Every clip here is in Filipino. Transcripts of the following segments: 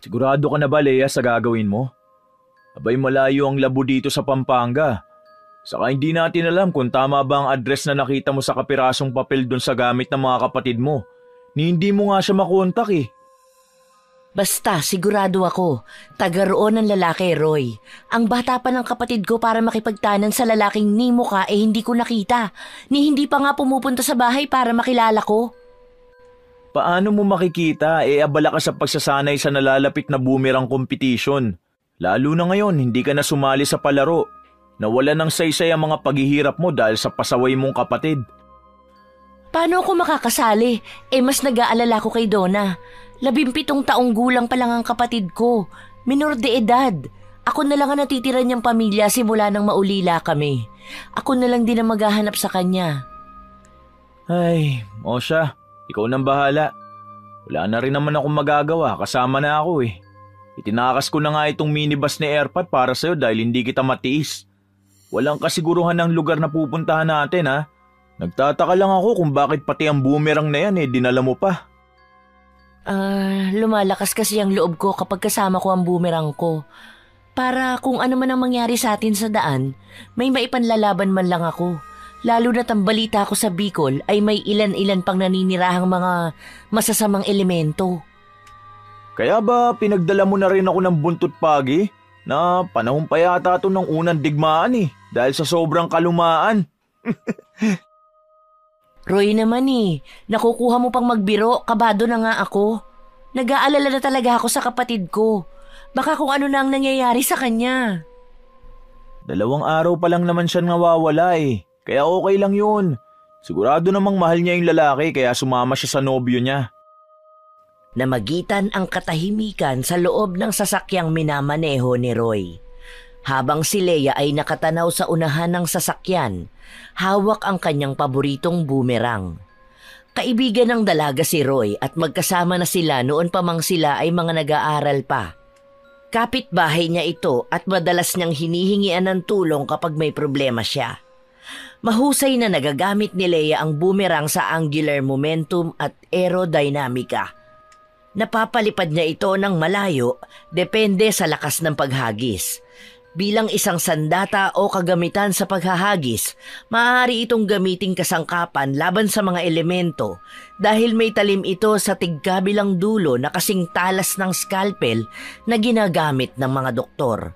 Sigurado ka na ba, Leia, sa gagawin mo? Abay malayo ang labo dito sa Pampanga. Saka hindi natin alam kung tama ba ang address na nakita mo sa kapirasong papel doon sa gamit ng mga kapatid mo. Ni hindi mo nga siya makontak eh. Basta, sigurado ako, taga roon ang lalaki, Roy. Ang bata pa ng kapatid ko para makipagtanan sa lalaking ni mukha hindi ko nakita. Ni hindi pa nga pumupunta sa bahay para makilala ko. Paano mo makikita? Abala ka sa pagsasanay sa nalalapit na boomerang competition. Lalo na ngayon, hindi ka na sumali sa palaro. Nawala ng saysay ang mga paghihirap mo dahil sa pasaway mong kapatid. Paano ako makakasali? Mas nag-aalala ko kay Donna. 17 taong gulang pa lang ang kapatid ko. Minor de edad. Ako na lang ang natitira niyang pamilya simula nang maulila kami. Ako na lang din ang maghahanap sa kanya. Ay, o siya. Ikaw nang bahala. Wala na rin naman akong magagawa. Kasama na ako eh. Itinakas ko na nga itong minibus ni Airpat para sa'yo dahil hindi kita matiis. Walang kasiguruhan ng lugar na pupuntahan natin ha. Nagtataka lang ako kung bakit pati ang boomerang na yan dinala mo pa. Lumalakas kasi ang loob ko kapag kasama ko ang boomerang ko. Para kung ano man ang mangyari sa atin sa daan, may maipanlalaban man lang ako. Lalo na't ang balita ko sa Bicol ay may ilan-ilan pang naninirahang mga masasamang elemento. Kaya ba pinagdala mo na rin ako ng buntot pagi? Na panahon pa yata ito ng unang digmaan dahil sa sobrang kalumaan. Roy naman nakukuha mo pang magbiro, kabado na nga ako. Nag-aalala na talaga ako sa kapatid ko. Baka kung ano na ang nangyayari sa kanya. 2 araw pa lang naman siya nawawala kaya okay lang yun. Sigurado namang mahal niya yung lalaki kaya sumama siya sa nobyo niya. Namagitan ang katahimikan sa loob ng sasakyang minamaneho ni Roy. Habang si Leia ay nakatanaw sa unahan ng sasakyan, hawak ang kanyang paboritong boomerang. Kaibigan ng dalaga si Roy at magkasama na sila noon pa mang sila ay mga nag-aaral pa. Kapitbahay niya ito at madalas niyang hinihingian ng tulong kapag may problema siya. Mahusay na nagagamit ni Leia ang boomerang sa angular momentum at aerodynamica. Napapalipad niya ito ng malayo depende sa lakas ng paghagis. Bilang isang sandata o kagamitan sa paghahagis, maaari itong gamiting kasangkapan laban sa mga elemento dahil may talim ito sa tigkabilang dulo na kasing talas ng scalpel na ginagamit ng mga doktor.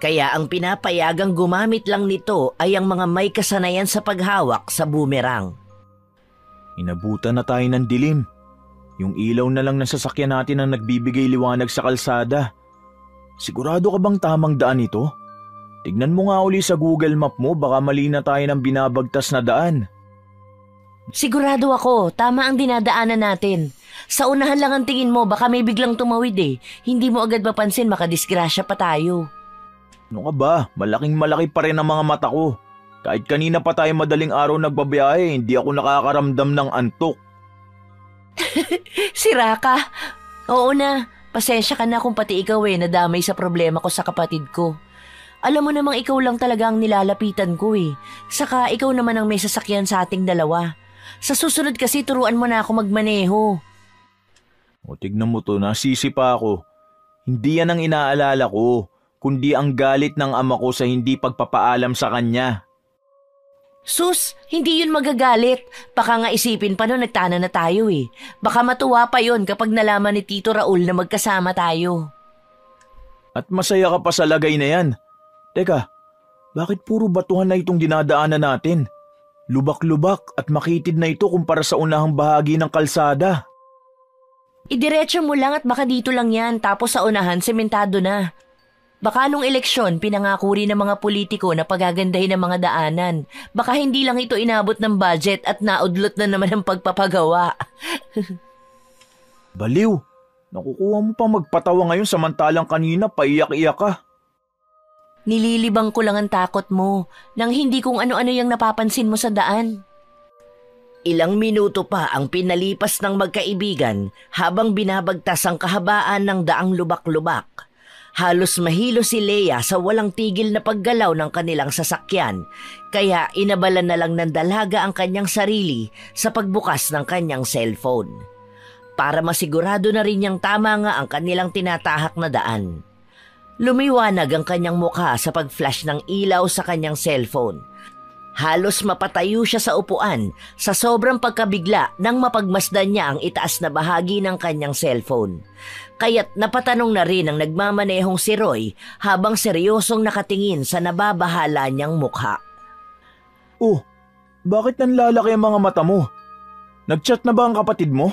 Kaya ang pinapayagang gumamit lang nito ay ang mga may kasanayan sa paghawak sa boomerang. Inabutan na tayo ng dilim. Yung ilaw na lang ng sasakyan natin ang nagbibigay liwanag sa kalsada. Sigurado ka bang tamang daan ito? Tignan mo nga uli sa Google Map mo, baka mali na tayo ng binabagtas na daan. Sigurado ako, tama ang dinadaanan natin. Sa unahan lang ang tingin mo, baka may biglang tumawid Hindi mo agad mapansin, makadisgrasya pa tayo. Ano ka ba? Malaking-malaki pa rin ang mga mata ko. Kahit kanina pa tayo madaling araw nagbabiyahe, hindi ako nakakaramdam ng antok. Sira ka? Oo na. Pasensya ka na kung pati ikaw nadamay sa problema ko sa kapatid ko. Alam mo namang ikaw lang talaga ang nilalapitan ko Saka ikaw naman ang may sasakyan sa ating dalawa. Sa susunod kasi turuan mo na ako magmaneho. O tignan mo to, nasisi pa ako. Hindi yan ang inaalala ko, kundi ang galit ng ama ko sa hindi pagpapaalam sa kanya. Sus, hindi yun magagalit. Baka nga isipin pa no nagtana na tayo Baka matuwa pa yun kapag nalaman ni Tito Raul na magkasama tayo. At masaya ka pa sa lagay na yan. Teka, bakit puro batuhan na itong dinadaanan natin? Lubak-lubak at makitid na ito kumpara sa unahang bahagi ng kalsada. Idiretso mo lang at baka dito lang yan tapos sa unahan sementado na. Baka nung eleksyon, pinangako rin ng mga politiko na pagagandahin ng mga daanan. Baka hindi lang ito inabot ng budget at naudlot na naman ang pagpapagawa. Baliw, nakukuha mo pa magpatawa ngayon samantalang kanina paiyak-iyak ka. Nililibang ko lang ang takot mo nang hindi kung ano-ano yung napapansin mo sa daan. Ilang minuto pa ang pinalipas ng magkaibigan habang binabagtas ang kahabaan ng daang lubak-lubak. Halos mahilo si Leia sa walang tigil na paggalaw ng kanilang sasakyan, kaya inabalan na lang ng dalaga ang kanyang sarili sa pagbukas ng kanyang cellphone. para masigurado na rin niyang tama nga ang kanilang tinatahak na daan. Lumiwanag ang kanyang mukha sa pag-flash ng ilaw sa kanyang cellphone. Halos mapatayo siya sa upuan sa sobrang pagkabigla nang mapagmasdan niya ang itaas na bahagi ng kanyang cellphone. Kaya't napatanong na rin ang nagmamanehong si Roy habang seryosong nakatingin sa nababahala niyang mukha. Oh, bakit nanlalaki ang mga mata mo? Nag-chat na ba ang kapatid mo?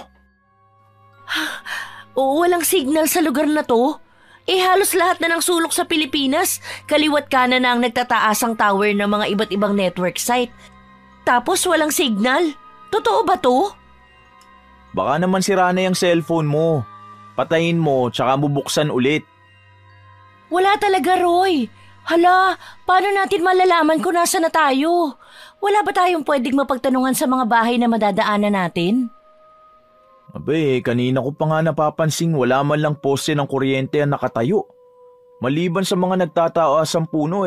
Oo, walang signal sa lugar na to. Halos lahat na ng sulok sa Pilipinas, kaliwat kanan na ang nagtataasang tower ng mga iba't ibang network site. Tapos walang signal? Totoo ba to? Baka naman sira na yung cellphone mo. Patayin mo tsaka bubuksan ulit. Wala talaga, Roy. Hala, paano natin malalaman kung nasa na tayo? Wala ba tayong pwedeng mapagtanungan sa mga bahay na madadaanan natin? Abe, kanina ko pa nga napapansing wala man lang poste ng kuryente ang nakatayo. Maliban sa mga nagtataasang puno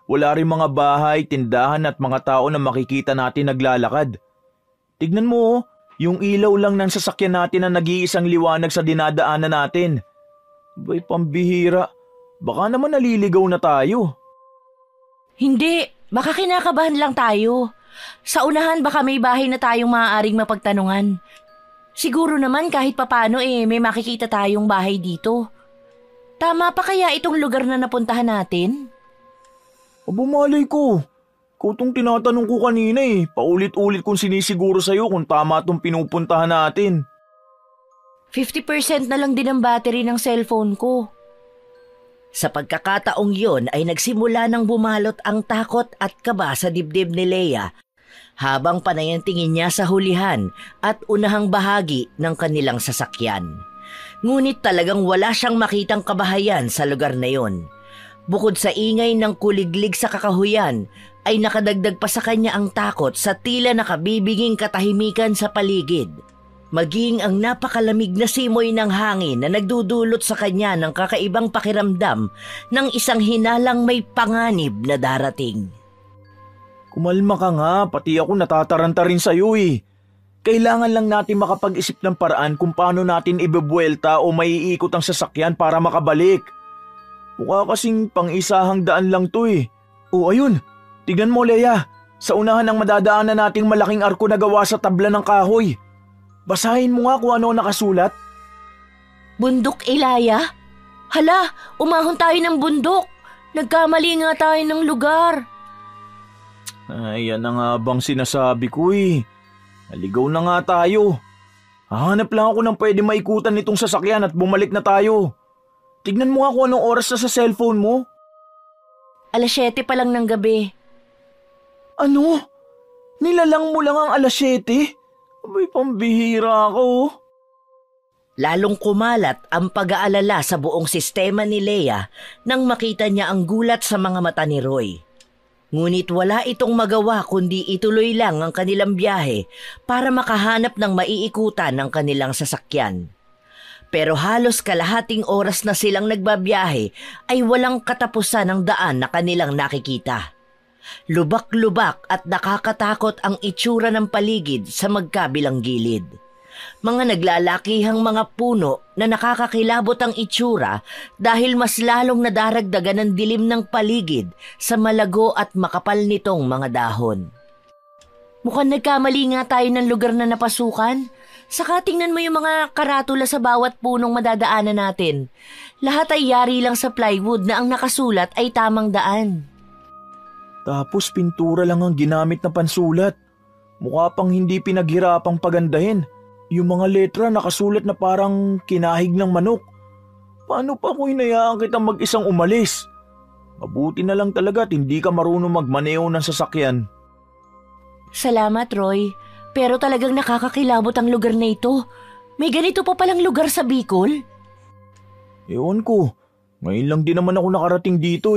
wala rin mga bahay, tindahan at mga tao na makikita natin naglalakad. Tignan mo, yung ilaw lang ng sasakyan natin na nag-iisang liwanag sa dinadaanan natin. Abay, pambihira. Baka naman naliligaw na tayo. Hindi, baka kinakabahan lang tayo. Sa unahan baka may bahay na tayong maaaring mapagtanungan. Siguro naman kahit papano may makikita tayong bahay dito. Tama pa kaya itong lugar na napuntahan natin? Aba, malay ko. Ikaw tong tinatanong ko kanina Paulit-ulit kong sinisiguro sa'yo kung tama itong pinupuntahan natin. 50% na lang din ang battery ng cellphone ko. Sa pagkakataong yon ay nagsimula ng bumalot ang takot at kaba sa dibdib ni Leia habang panay ang tingin niya sa hulihan at unahang bahagi ng kanilang sasakyan. Ngunit talagang wala siyang makitang kabahayan sa lugar na yon. Bukod sa ingay ng kuliglig sa kakahuyan, ay nakadagdag pa sa kanya ang takot sa tila nakabibiging katahimikan sa paligid. Maging ang napakalamig na simoy ng hangin na nagdudulot sa kanya ng kakaibang pakiramdam ng isang hinalang may panganib na darating. Kumalma ka nga, pati ako natataranta rin sa'yo Kailangan lang natin makapag-isip ng paraan kung paano natin ibebuelta o maiikot ang sasakyan para makabalik. Mukha kasing pang-isahang daan lang to O ayun, tignan mo Leia, sa unahan ng madadaanan nating malaking arko na gawa sa tabla ng kahoy. Basahin mo nga kung ano nakasulat. Bundok Ilaya? Hala, umahon tayo ng bundok. Nagkamali nga tayo ng lugar. Ay, yan na nga bang sinasabi ko Naligaw na nga tayo. Hahanap lang ako ng pwede maikutan nitong sasakyan at bumalik na tayo. Tignan mo nga kung anong oras na sa cellphone mo. 7:00 pa lang ng gabi. Ano? Nilalang mo lang ang 7:00? Abay, pambihira ako. Lalong kumalat ang pag-aalala sa buong sistema ni Leia nang makita niya ang gulat sa mga mata ni Roy. Ngunit wala itong magawa kundi ituloy lang ang kanilang biyahe para makahanap ng maiikutan ng kanilang sasakyan. Pero halos kalahating oras na silang nagbabiyahe ay walang katapusan ng daan na kanilang nakikita. Lubak-lubak at nakakatakot ang itsura ng paligid sa magkabilang gilid. Mga naglalakihang mga puno na nakakakilabot ang itsura dahil mas lalong nadaragdagan ng dilim ng paligid sa malago at makapal nitong mga dahon. Mukhang nagkamali nga tayo ng lugar na napasukan. Saka tingnan mo yung mga karatula sa bawat punong madadaanan natin. Lahat ay yari lang sa plywood na ang nakasulat ay tamang daan. Tapos pintura lang ang ginamit na pansulat. Mukha pang hindi pinaghirapang pagandahin. Yung mga letra nakasulat na parang kinahig ng manok. Paano pa kung hinayaan kitang mag-isang umalis? Mabuti na lang talaga at hindi ka marunong magmaneho ng sasakyan. Salamat, Roy. Pero talagang nakakakilabot ang lugar na ito. May ganito pa palang lugar sa Bicol? Ewan ko. Ngayon lang din naman ako nakarating dito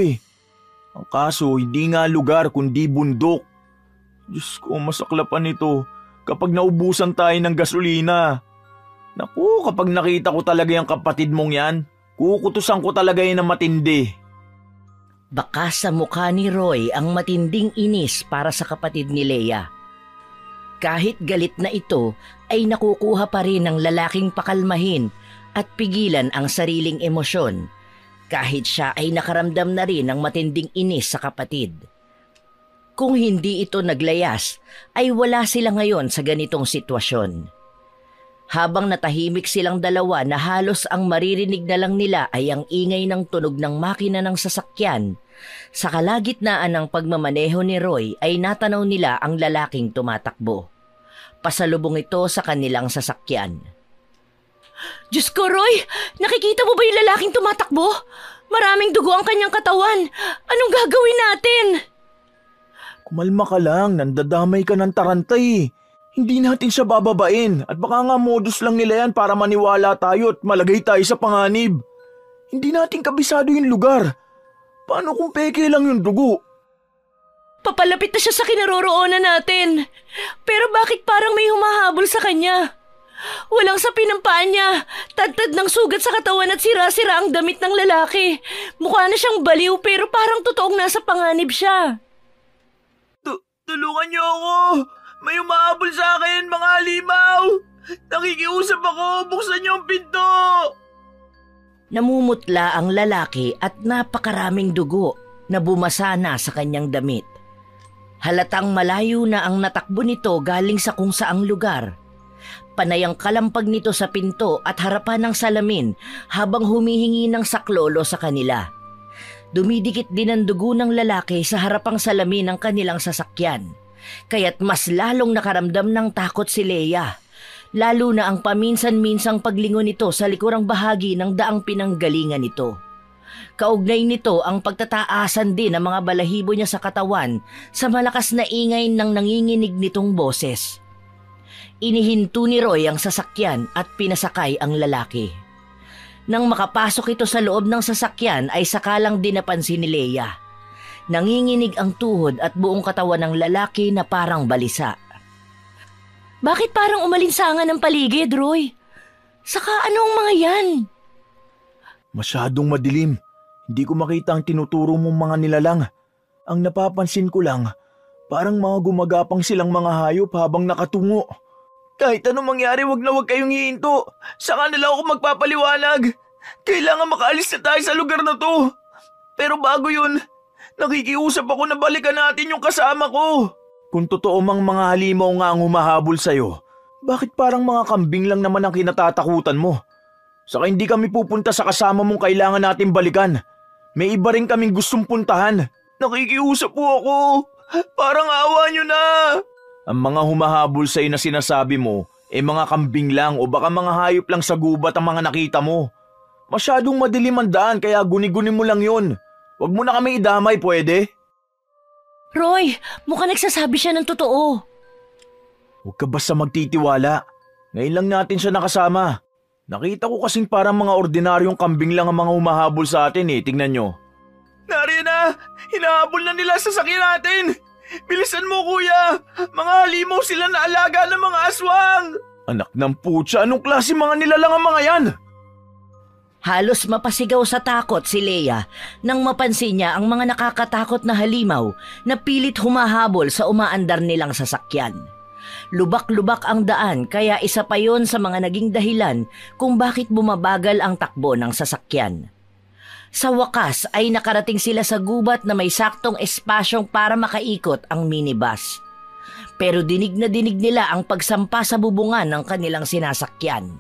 Ang kaso, hindi nga lugar kundi bundok. Diyos ko, masaklapan ito. Kapag naubusan tayo ng gasolina. Naku, kapag nakita ko talaga yung kapatid mong yan, kukutusan ko talaga yan ng matindi. Baka sa mukha ni Roy ang matinding inis para sa kapatid ni Leia. Kahit galit na ito ay nakukuha pa rin ng lalaking pakalmahin at pigilan ang sariling emosyon kahit siya ay nakaramdam na rin ng matinding inis sa kapatid. Kung hindi ito naglayas ay wala sila ngayon sa ganitong sitwasyon. Habang natahimik silang dalawa na halos ang maririnig na lang nila ay ang ingay ng tunog ng makina ng sasakyan, sa kalagitnaan ng pagmamaneho ni Roy ay natanaw nila ang lalaking tumatakbo. Pasalubong ito sa kanilang sasakyan. Diyos ko, Roy! Nakikita mo ba yung lalaking tumatakbo? Maraming dugo ang kanyang katawan. Anong gagawin natin? Kumalma ka lang, nandadamay ka ng tarantay. Hindi natin siya bababain at baka nga modus lang nila yan para maniwala tayo at malagay tayo sa panganib. Hindi natin kabisado yung lugar. Paano kung peke lang yung dugo? Papalapit na siya sa kinaroroonan natin. Pero bakit parang may humahabol sa kanya? Walang sapin ng paa niya. Tad-tad ng sugat sa katawan at sira-sira ang damit ng lalaki. Mukha na siyang baliw pero parang totoong nasa panganib siya. Tulungan niyo ako! May humahabol sa akin, mga halimaw! Nakikiusap ako! Buksan niyo ang pinto! Namumutla ang lalaki at napakaraming dugo na bumasa na sa kanyang damit. Halatang malayo na ang natakbo nito galing sa kung saang lugar. Panay ang kalampag nito sa pinto at harapan ng salamin habang humihingi ng saklolo sa kanila. Dumidikit din ang dugo ng lalaki sa harapang salamin ng kanilang sasakyan. Kaya't mas lalong nakaramdam ng takot si Leia. Lalo na ang paminsan-minsang paglingon nito sa likurang bahagi ng daang pinanggalingan nito. Kaugnay nito ang pagtataasan din ng mga balahibo niya sa katawan sa malakas na ingay ng nanginginig nitong boses. Inihinto ni Roy ang sasakyan at pinasakay ang lalaki. Nang makapasok ito sa loob ng sasakyan ay sakalang din napansin ni Leia. Nanginginig ang tuhod at buong katawan ng lalaki na parang balisa. Bakit parang umalinsangan ang paligid, Roy? Saka anong mga yan? Masyadong madilim. Hindi ko makita ang tinuturo mong mga nilalang. Ang napapansin ko lang, parang mga gumagapang silang mga hayop habang nakatungo. Kahit anong mangyari, wag na wag kayong hihinto. Saka nila ako magpapaliwanag. Kailangan makaalis na tayo sa lugar na to. Pero bago yun, nakikiusap ako na balikan natin yung kasama ko. Kung totoo mang mga halimaw nga ang humahabol sa'yo, bakit parang mga kambing lang naman ang kinatatakutan mo? Saka hindi kami pupunta sa kasama mong kailangan natin balikan. May iba rin kaming gustong puntahan. Nakikiusap po ako. Parang awa nyo na. Ang mga humahabol sa'yo na sinasabi mo, mga kambing lang o baka mga hayop lang sa gubat ang mga nakita mo. Masyadong madilim ang daan kaya guni-guni mo lang yun. Huwag mo na kami idamay, pwede? Roy, mukhang nagsasabi siya ng totoo. Huwag ka basta magtitiwala. Ngayon lang natin siya nakasama. Nakita ko kasing parang mga ordinaryong kambing lang ang mga humahabol sa atin Tingnan nyo. Nariyan na! Hinahabol na nila sa sakyan natin! Bilisan mo, kuya! Mga halimaw sila na alaga ng mga aswang! Anak ng putya, anong klase mga nilalang ang mga yan? Halos mapasigaw sa takot si Leia nang mapansin niya ang mga nakakatakot na halimaw na pilit humahabol sa umaandar nilang sasakyan. Lubak-lubak ang daan kaya isa pa yon sa mga naging dahilan kung bakit bumabagal ang takbo ng sasakyan. Sa wakas ay nakarating sila sa gubat na may saktong espasyong para makaikot ang minibus. Pero dinig na dinig nila ang pagsampa sa bubungan ng kanilang sinasakyan.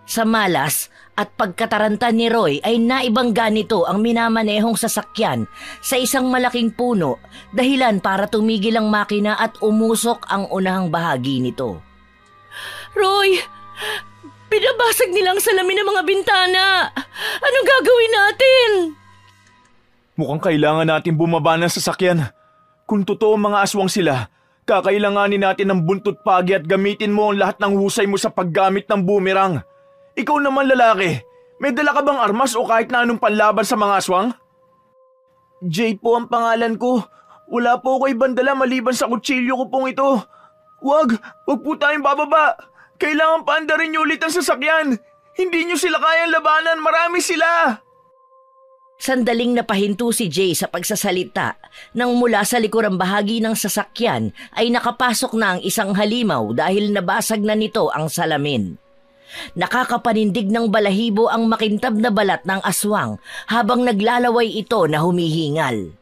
Sa malas at pagkataranta ni Roy ay naibangga nito ang minamanehong sasakyan sa isang malaking puno dahilan para tumigil ang makina at umusok ang unahang bahagi nito. Roy! Pinabasag nilang salamin ng mga bintana! Anong gagawin natin? Mukhang kailangan natin bumaba ng sasakyan. Kung totoo mga aswang sila, kakailanganin natin ng buntot pagi at gamitin mo ang lahat ng husay mo sa paggamit ng boomerang. Ikaw naman lalaki, may dala ka bang armas o kahit na anong panlaban sa mga aswang? Jay po ang pangalan ko. Wala po ako ibang dala maliban sa kutsilyo ko pong ito. Wag po tayong bababa. Kailangan paandarin niyo ulit ang sasakyan. Hindi niyo sila kayang labanan, marami sila. Sandaling napahinto si Jay sa pagsasalita nang mula sa likurang bahagi ng sasakyan ay nakapasok na ang isang halimaw dahil nabasag na nito ang salamin. Nakakapanindig ng balahibo ang makintab na balat ng aswang habang naglalaway ito na humihingal.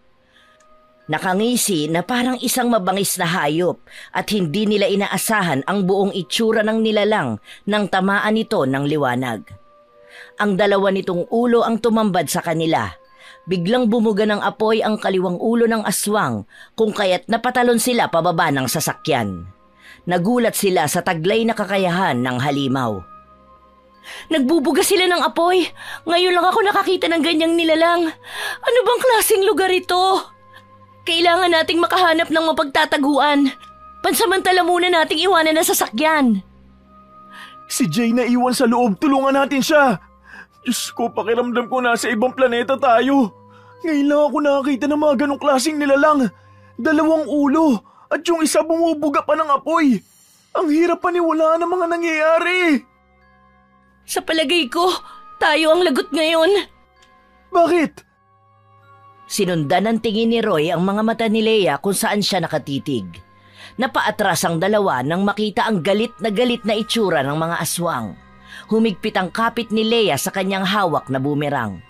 Nakangisi na parang isang mabangis na hayop at hindi nila inaasahan ang buong itsura ng nilalang nang tamaan nito ng liwanag. Ang dalawa nitong ulo ang tumambad sa kanila. Biglang bumuga ng apoy ang kaliwang ulo ng aswang kung kaya't napatalon sila pababa ng sasakyan. Nagulat sila sa taglay na kakayahan ng halimaw. Nagbubuga sila ng apoy. Ngayon lang ako nakakita ng ganyang nilalang. Ano bang klaseng lugar ito? Kailangan nating makahanap ng mapagtataguan. Pansamantala muna nating iwanan ang sasakyan. Si Jay na iwan sa loob, tulungan natin siya. Diyos ko, pakiramdam ko nasa ibang planeta tayo. Ngayon lang ako nakakita ng mga ganong klaseng nilalang. 2 ulo at yung isa bumubuga pa ng apoy. Ang hirap paniwalaan ng mga nangyayari. Sa palagay ko, tayo ang lagot ngayon. Bakit? Sinundan ng tingin ni Roy ang mga mata ni Leia kung saan siya nakatitig. Napaatras ang dalawa nang makita ang galit na itsura ng mga aswang. Humigpit ang kapit ni Leia sa kanyang hawak na boomerang.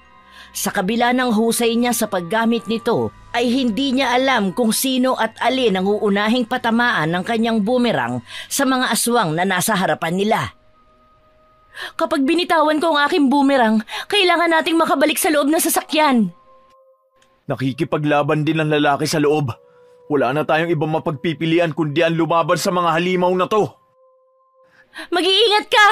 Sa kabila ng husay niya sa paggamit nito, ay hindi niya alam kung sino at alin ang uunahing patamaan ng kanyang boomerang sa mga aswang na nasa harapan nila. Kapag binitawan ko ang aking boomerang, kailangan nating makabalik sa loob ng sasakyan. Nakikipaglaban din ang lalaki sa loob. Wala na tayong ibang mapagpipilian kundi ang lumaban sa mga halimaw na to. Mag-iingat ka!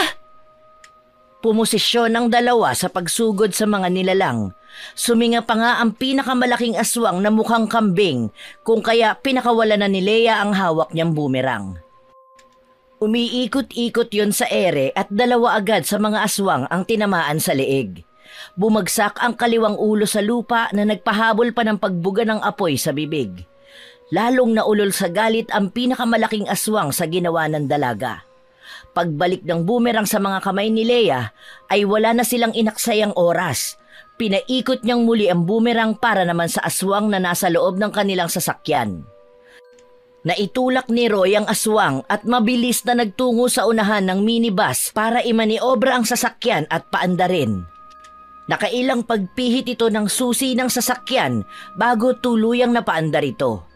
Pumosisyon ng dalawa sa pagsugod sa mga nilalang. Suminga pa nga ang pinakamalaking aswang na mukhang kambing kung kaya pinakawala na ni Leia ang hawak niyang boomerang. Umiikot-ikot yon sa ere at 2 agad sa mga aswang ang tinamaan sa leeg. Bumagsak ang kaliwang ulo sa lupa na nagpahabol pa ng pagbuga ng apoy sa bibig. Lalong naulol sa galit ang pinakamalaking aswang sa ginawa ng dalaga. Pagbalik ng boomerang sa mga kamay ni Leia ay wala na silang inaksayang oras. Pinaikot niyang muli ang boomerang para naman sa aswang na nasa loob ng kanilang sasakyan. Naitulak ni Roy ang aswang at mabilis na nagtungo sa unahan ng minibus para imaniobra ang sasakyan at paandarin. Nakailang pagpihit ito ng susi ng sasakyan bago tuluyang napaandar ito.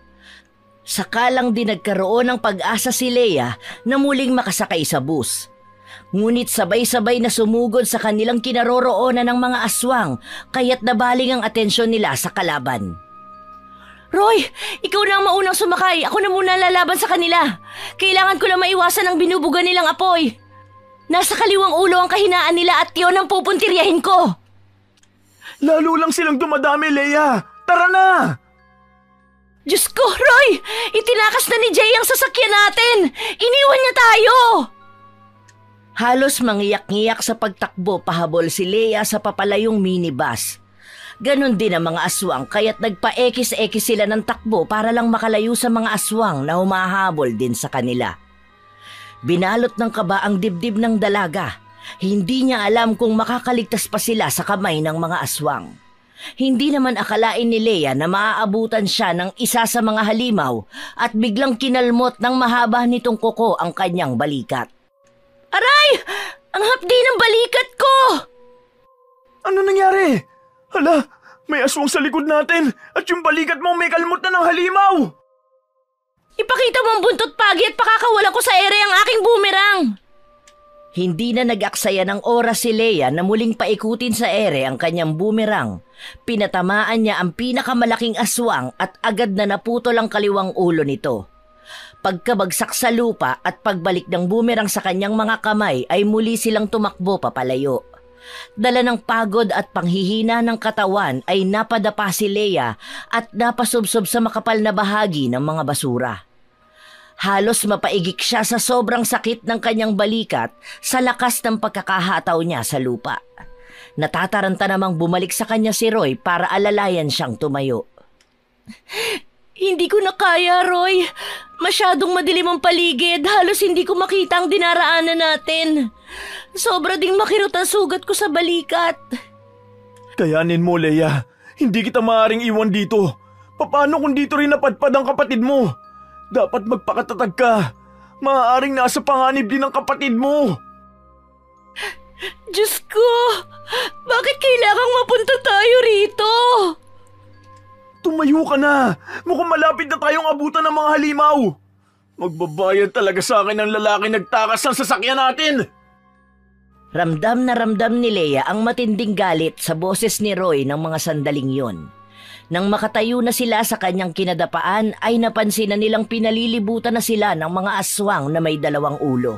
Sakalang din nagkaroon ng pag-asa si Leia na muling makasakay sa bus. Ngunit sabay-sabay na sumugod sa kanilang kinaroroonan ng mga aswang kaya't nabaling ang atensyon nila sa kalaban. Roy, ikaw na ang maunang sumakay. Ako na muna lalaban sa kanila. Kailangan ko lang maiwasan ang binubuga nilang apoy. Nasa kaliwang ulo ang kahinaan nila at yun ang pupuntiryahin ko. Lalo lang silang dumadami, Leia. Tara na! Diyos ko, Roy! Itinakas na ni Jay ang sasakyan natin! Iniwan niya tayo! Halos mangiyak-ngiyak sa pagtakbo pahabol si Leia sa papalayong minibus. Ganon din ang mga aswang kaya't nagpa-ekis-ekis sila ng takbo para lang makalayo sa mga aswang na humahabol din sa kanila. Binalot ng kaba ang dibdib ng dalaga. Hindi niya alam kung makakaligtas pa sila sa kamay ng mga aswang. Hindi naman akalain ni Leia na maaabutan siya ng isa sa mga halimaw at biglang kinalmot ng mahaba nitong kuko ang kanyang balikat. Aray! Ang hapdi ng balikat ko! Ano nangyari? Hala, may aswang sa likod natin at yung balikat mo may kalmot na ng halimaw! Ipakita mo ang buntot pagi at pakakawalan ko sa ere ang aking boomerang! Hindi na nag-aksaya ng oras si Leia na muling paikutin sa ere ang kanyang boomerang. Pinatamaan niya ang pinakamalaking aswang at agad na naputol ang kaliwang ulo nito. Pagkabagsak sa lupa at pagbalik ng boomerang sa kanyang mga kamay ay muli silang tumakbo papalayo. Dala ng pagod at panghihina ng katawan ay napadapa si Leia at napasubsob sa makapal na bahagi ng mga basura. Halos mapaigik siya sa sobrang sakit ng kanyang balikat sa lakas ng pagkakahataw niya sa lupa. Natataranta namang bumalik sa kanya si Roy para alalayan siyang tumayo. Hindi ko na kaya, Roy. Masyadong madilim ang paligid. Halos hindi ko makita ang dinaraanan natin. Sobra ding makirot ang sugat ko sa balikat. Kayanin mo, Leia. Hindi kita maaaring iwan dito. Paano kung dito rin napadpad ang kapatid mo? Dapat magpakatatag ka. Maaaring nasa panganib din ang kapatid mo. Diyos ko! Bakit kailangang mapunta tayo rito? Tumayo ka na! Mukhang malapit na tayong abutan ng mga halimaw! Magbabayad talaga sa akin ang lalaki nagtakas ng sasakyan natin! Ramdam na ramdam ni Leia ang matinding galit sa boses ni Roy ng mga sandaling yon. Nang makatayo na sila sa kanyang kinadapaan ay napansin na nilang pinalilibutan na sila ng mga aswang na may dalawang ulo.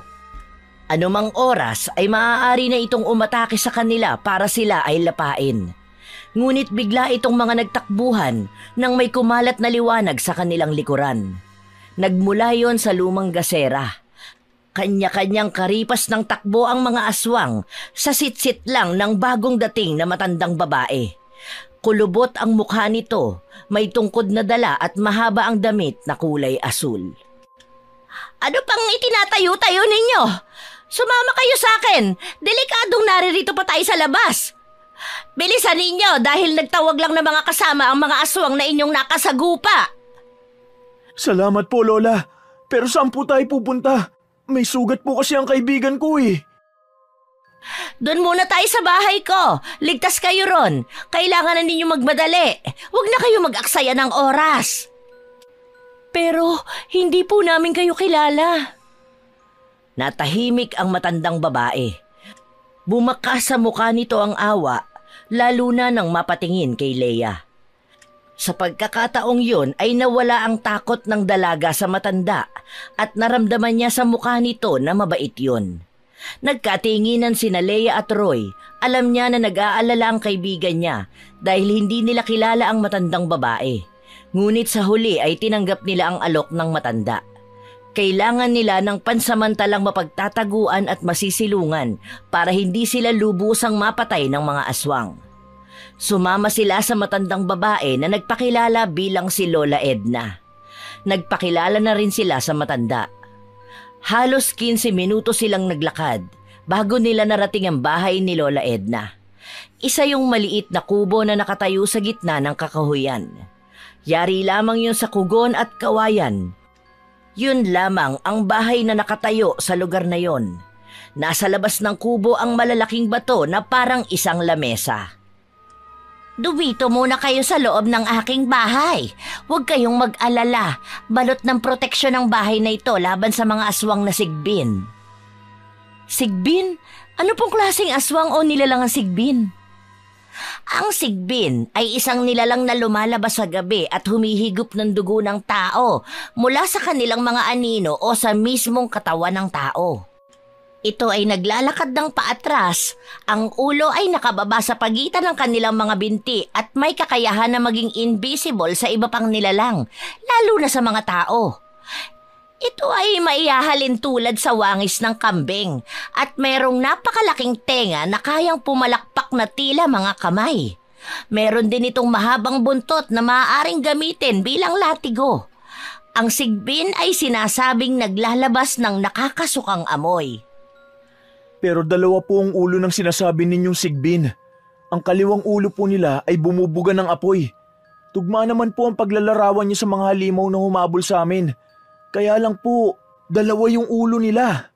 Anumang oras ay maaari na itong umatake sa kanila para sila ay lapain. Ngunit bigla itong mga nagtakbuhan nang may kumalat na liwanag sa kanilang likuran. Nagmula yon sa lumang gasera. Kanya-kanyang karipas ng takbo ang mga aswang sa sitsit lang ng bagong dating na matandang babae. Kulubot ang mukha nito, may tungkod na dala at mahaba ang damit na kulay asul. Ano pang itinatayo-tayo ninyo? Sumama kayo sa akin. Delikadong naririto pa tayo sa labas. Bilisan ninyo dahil nagtawag lang ng mga kasama ang mga aswang na inyong nakasagupa. Salamat po, Lola. Pero saan po tayo pupunta? May sugat po kasi ang kaibigan ko eh. Doon muna tayo sa bahay ko. Ligtas kayo ron. Kailangan na ninyo magmadali. Huwag na kayo mag-aksaya ng oras. Pero hindi po namin kayo kilala. Natahimik ang matandang babae. Bumakas sa mukha nito ang awa, lalo na nang mapatingin kay Leia. Sa pagkakataong yun ay nawala ang takot ng dalaga sa matanda at naramdaman niya sa mukha nito na mabait yun. Nagkatinginan sina Leia at Roy. Alam niya na nag-aalala ang kaibigan niya dahil hindi nila kilala ang matandang babae. Ngunit sa huli ay tinanggap nila ang alok ng matanda. Kailangan nila ng pansamantalang mapagtataguan at masisilungan para hindi sila lubusang mapatay ng mga aswang. Sumama sila sa matandang babae na nagpakilala bilang si Lola Edna. Nagpakilala na rin sila sa matanda. Halos 15 minuto silang naglakad bago nila narating ang bahay ni Lola Edna. Isa yung maliit na kubo na nakatayo sa gitna ng kakahuyan. Yari lamang yun sa kugon at kawayan. Yun lamang ang bahay na nakatayo sa lugar na yon. Nasa labas ng kubo ang malalaking bato na parang isang lamesa. Dumito muna kayo sa loob ng aking bahay. Huwag kayong mag-alala. Balot ng proteksyon ang bahay na ito laban sa mga aswang na sigbin. Sigbin? Ano pong klaseng aswang o nilalang ang sigbin? Ang sigbin ay isang nilalang na lumalabas sa gabi at humihigop ng dugo ng tao mula sa kanilang mga anino o sa mismong katawan ng tao. Ito ay naglalakad ng paatras. Ang ulo ay nakababa sa pagitan ng kanilang mga binti at may kakayahan na maging invisible sa iba pang nilalang, lalo na sa mga tao. Ito ay maihahalin tulad sa wangis ng kambing at mayroong napakalaking tenga na kayang pumalakpak na tila mga kamay. Meron din itong mahabang buntot na maaaring gamitin bilang latigo. Ang sigbin ay sinasabing naglalabas ng nakakasukang amoy. Pero dalawa po ang ulo ng sinasabi ninyong sigbin. Ang kaliwang ulo po nila ay bumubuga ng apoy. Tugma naman po ang paglalarawan niyo sa mga halimaw na humabol sa amin. Kaya lang po, dalawa yung ulo nila.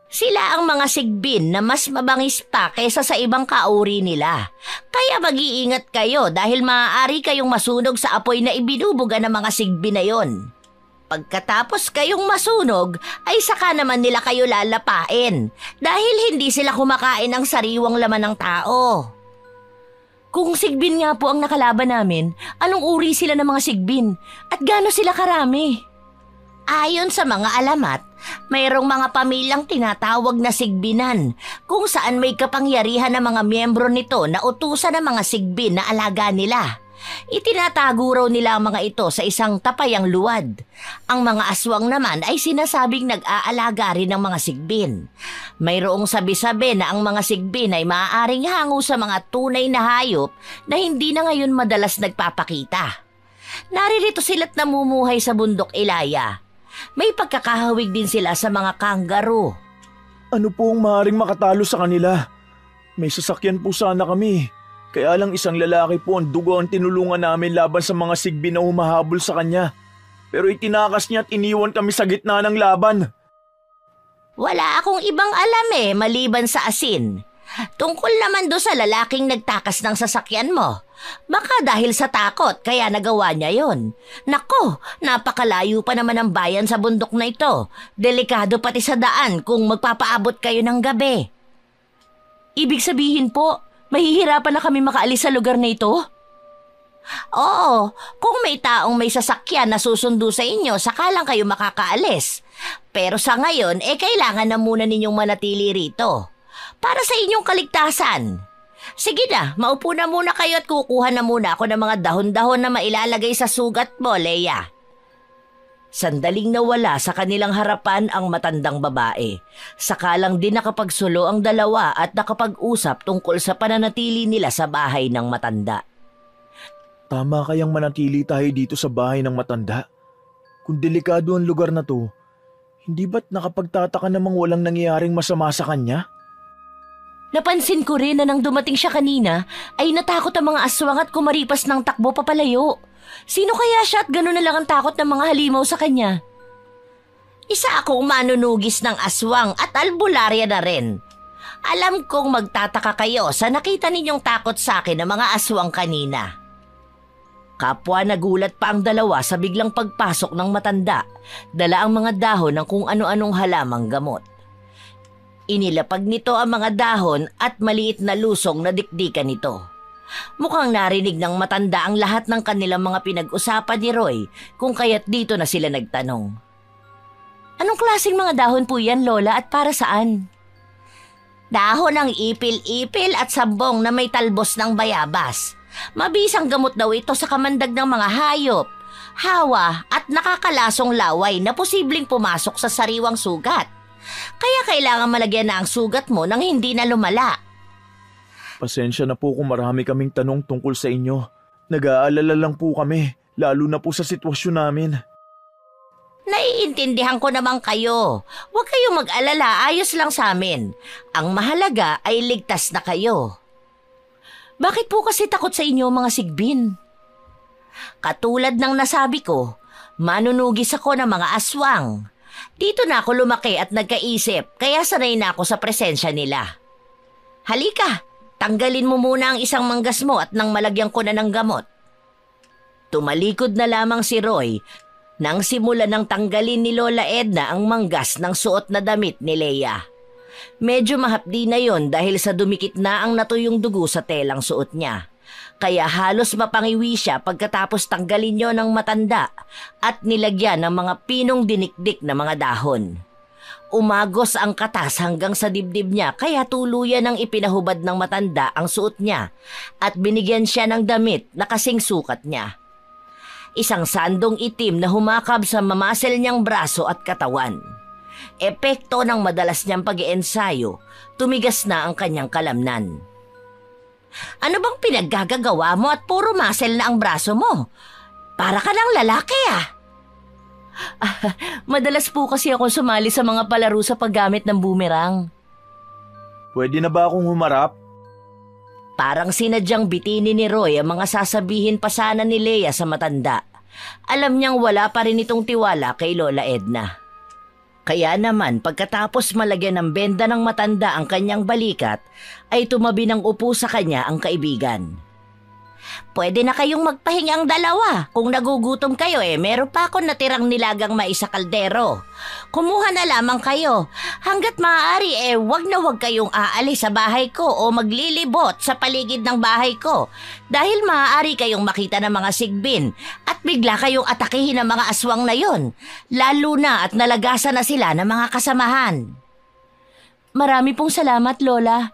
Sila ang mga sigbin na mas mabangis pa kaysa sa ibang kauri nila. Kaya mag-iingat kayo dahil maaari kayong masunog sa apoy na ibinubuga ng mga sigbin na yon. Pagkatapos kayong masunog, ay saka naman nila kayo lalapain dahil hindi sila kumakain ng sariwang laman ng tao. Kung sigbin nga po ang nakalaban namin, anong uri sila ng mga sigbin at gaano sila karami? Ayon sa mga alamat, mayroong mga pamilyang tinatawag na sigbinan kung saan may kapangyarihan ng mga miyembro nito na utusan ng mga sigbin na alaga nila. Itinatago raw nila ang mga ito sa isang tapayang luwad. Ang mga aswang naman ay sinasabing nag-aalaga rin ng mga sigbin. Mayroong sabi-sabi na ang mga sigbin ay maaaring hango sa mga tunay na hayop na hindi na ngayon madalas nagpapakita. Naririto sila't namumuhay sa bundok Ilaya. May pagkakahawig din sila sa mga kangaroo. Ano po ang maaaring makatalo sa kanila? May sasakyan po sana kami. Kaya lang isang lalaki po ang dugo ang tinulungan namin laban sa mga Sigbin na humahabol sa kanya. Pero itinakas niya at iniwan kami sa gitna ng laban. Wala akong ibang alam maliban sa asin. Tungkol naman do sa lalaking nagtakas ng sasakyan mo. Baka dahil sa takot kaya nagawa niya yon. Nako, napakalayo pa naman ang bayan sa bundok na ito. Delikado pati sa daan kung magpapaabot kayo ng gabi. Ibig sabihin po, mahihirapan na kami makaalis sa lugar na ito? Oo, kung may taong may sasakyan na susundo sa inyo, saka lang kayo makakaalis. Pero sa ngayon, kailangan na muna ninyong manatili rito. Para sa inyong kaligtasan. Sige na, maupo na muna kayo at kukuha na muna ako ng mga dahon-dahon na mailalagay sa sugat mo, Leia. Sandaling nawala sa kanilang harapan ang matandang babae. Sakalang din nakapagsulo ang dalawa at nakapag-usap tungkol sa pananatili nila sa bahay ng matanda. Tama kayang manatili tayo dito sa bahay ng matanda? Kung delikado ang lugar na to, hindi ba't nakapagtataka namang walang nangyayaring masama sa kanya? Napansin ko rin na nang dumating siya kanina ay natakot ang mga aswang at kumaripas ng takbo papalayo. Sino kaya siya at gano'n na lang ang takot ng mga halimaw sa kanya? Isa akong manunugis ng aswang at albularya na rin. Alam kong magtataka kayo sa nakita ninyong takot sa akin ng mga aswang kanina. Kapwa nagulat pa ang dalawa sa biglang pagpasok ng matanda. Dala ang mga dahon ng kung ano-anong halamang gamot. Inilapag nito ang mga dahon at maliit na lusong na dikdikan nito. Mukhang narinig ng matanda ang lahat ng kanilang mga pinag-usapan ni Roy kung kaya't dito na sila nagtanong. Anong klaseng mga dahon po yan, Lola, at para saan? Dahon ng ipil-ipil at sambong na may talbos ng bayabas. Mabisang gamot daw ito sa kamandag ng mga hayop, hawa at nakakalasong laway na posibleng pumasok sa sariwang sugat. Kaya kailangan malagyan na ang sugat mo nang hindi na lumala. Pasensya na po kung marami kaming tanong tungkol sa inyo. Nag-aalala lang po kami, lalo na po sa sitwasyon namin. Naiintindihan ko naman kayo. Huwag kayong mag-alala, ayos lang sa amin. Ang mahalaga ay ligtas na kayo. Bakit po kasi takot sa inyo mga Sigbin? Katulad ng nasabi ko, manunugis ako ng mga aswang. Dito na ako lumaki at nagkaisip, kaya sanay na ako sa presensya nila. Halika, tanggalin mo muna ang isang manggas mo at nang malagyan ko na ng gamot. Tumalikod na lamang si Roy nang simulan ng tanggalin ni Lola Edna ang manggas ng suot na damit ni Leia. Medyo mahapdi na yon dahil sa dumikit na ang natuyong dugo sa telang suot niya. Kaya halos mapangiwi siya pagkatapos tanggalin niyo ng matanda at nilagyan ng mga pinong dinikdik na mga dahon. Umagos ang katas hanggang sa dibdib niya kaya tuluyan ng ipinahubad ng matanda ang suot niya at binigyan siya ng damit na kasing sukat niya. Isang sandong itim na humakab sa mamasel niyang braso at katawan. Epekto ng madalas niyang pag-iensayo, tumigas na ang kanyang kalamnan. Ano bang pinaggagawa mo at puro muscle na ang braso mo? Para ka ng lalaki Madalas po kasi ako sumali sa mga palaro sa paggamit ng boomerang. Pwede na ba akong humarap? Parang sinadyang bitinin ni Roy ang mga sasabihin pa sana ni Leia sa matanda. Alam niyang wala pa rin itong tiwala kay Lola Edna. Kaya naman pagkatapos malagyan ng benda ng matanda ang kanyang balikat, ay tumabi ng upo sa kanya ang kaibigan. Pwede na kayong magpahinga ang dalawa. Kung nagugutom kayo meron pa akong natirang nilagang mais sa kaldero. Kumuha na lamang kayo. Hanggat maaari wag na wag kayong aalis sa bahay ko o maglilibot sa paligid ng bahay ko. Dahil maaari kayong makita ng mga Sigbin at bigla kayong atakihin ng mga aswang na yon. Lalo na at nalagasan na sila ng mga kasamahan. Marami pong salamat, Lola.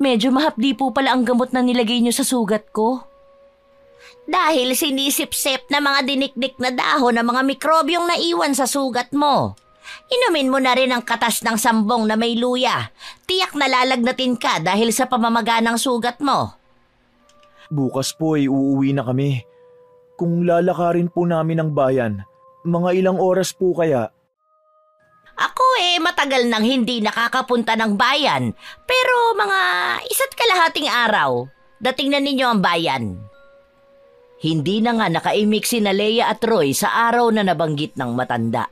Medyo mahapdi po pala ang gamot na nilagay niyo sa sugat ko. Dahil sinisip-sip na mga dinikdik na dahon ng mga mikrobyong naiwan sa sugat mo. Inumin mo na rin ang katas ng sambong na may luya. Tiyak na lalagnatin ka dahil sa pamamaga ng sugat mo. Bukas po uuwi na kami. Kung lalakarin po namin ang bayan, mga ilang oras po kaya? Ako matagal nang hindi nakakapunta ng bayan, pero mga 1.5 araw. dating na ninyo ang bayan. Hindi na nga nakaimik si Leia at Roy sa araw na nabanggit ng matanda.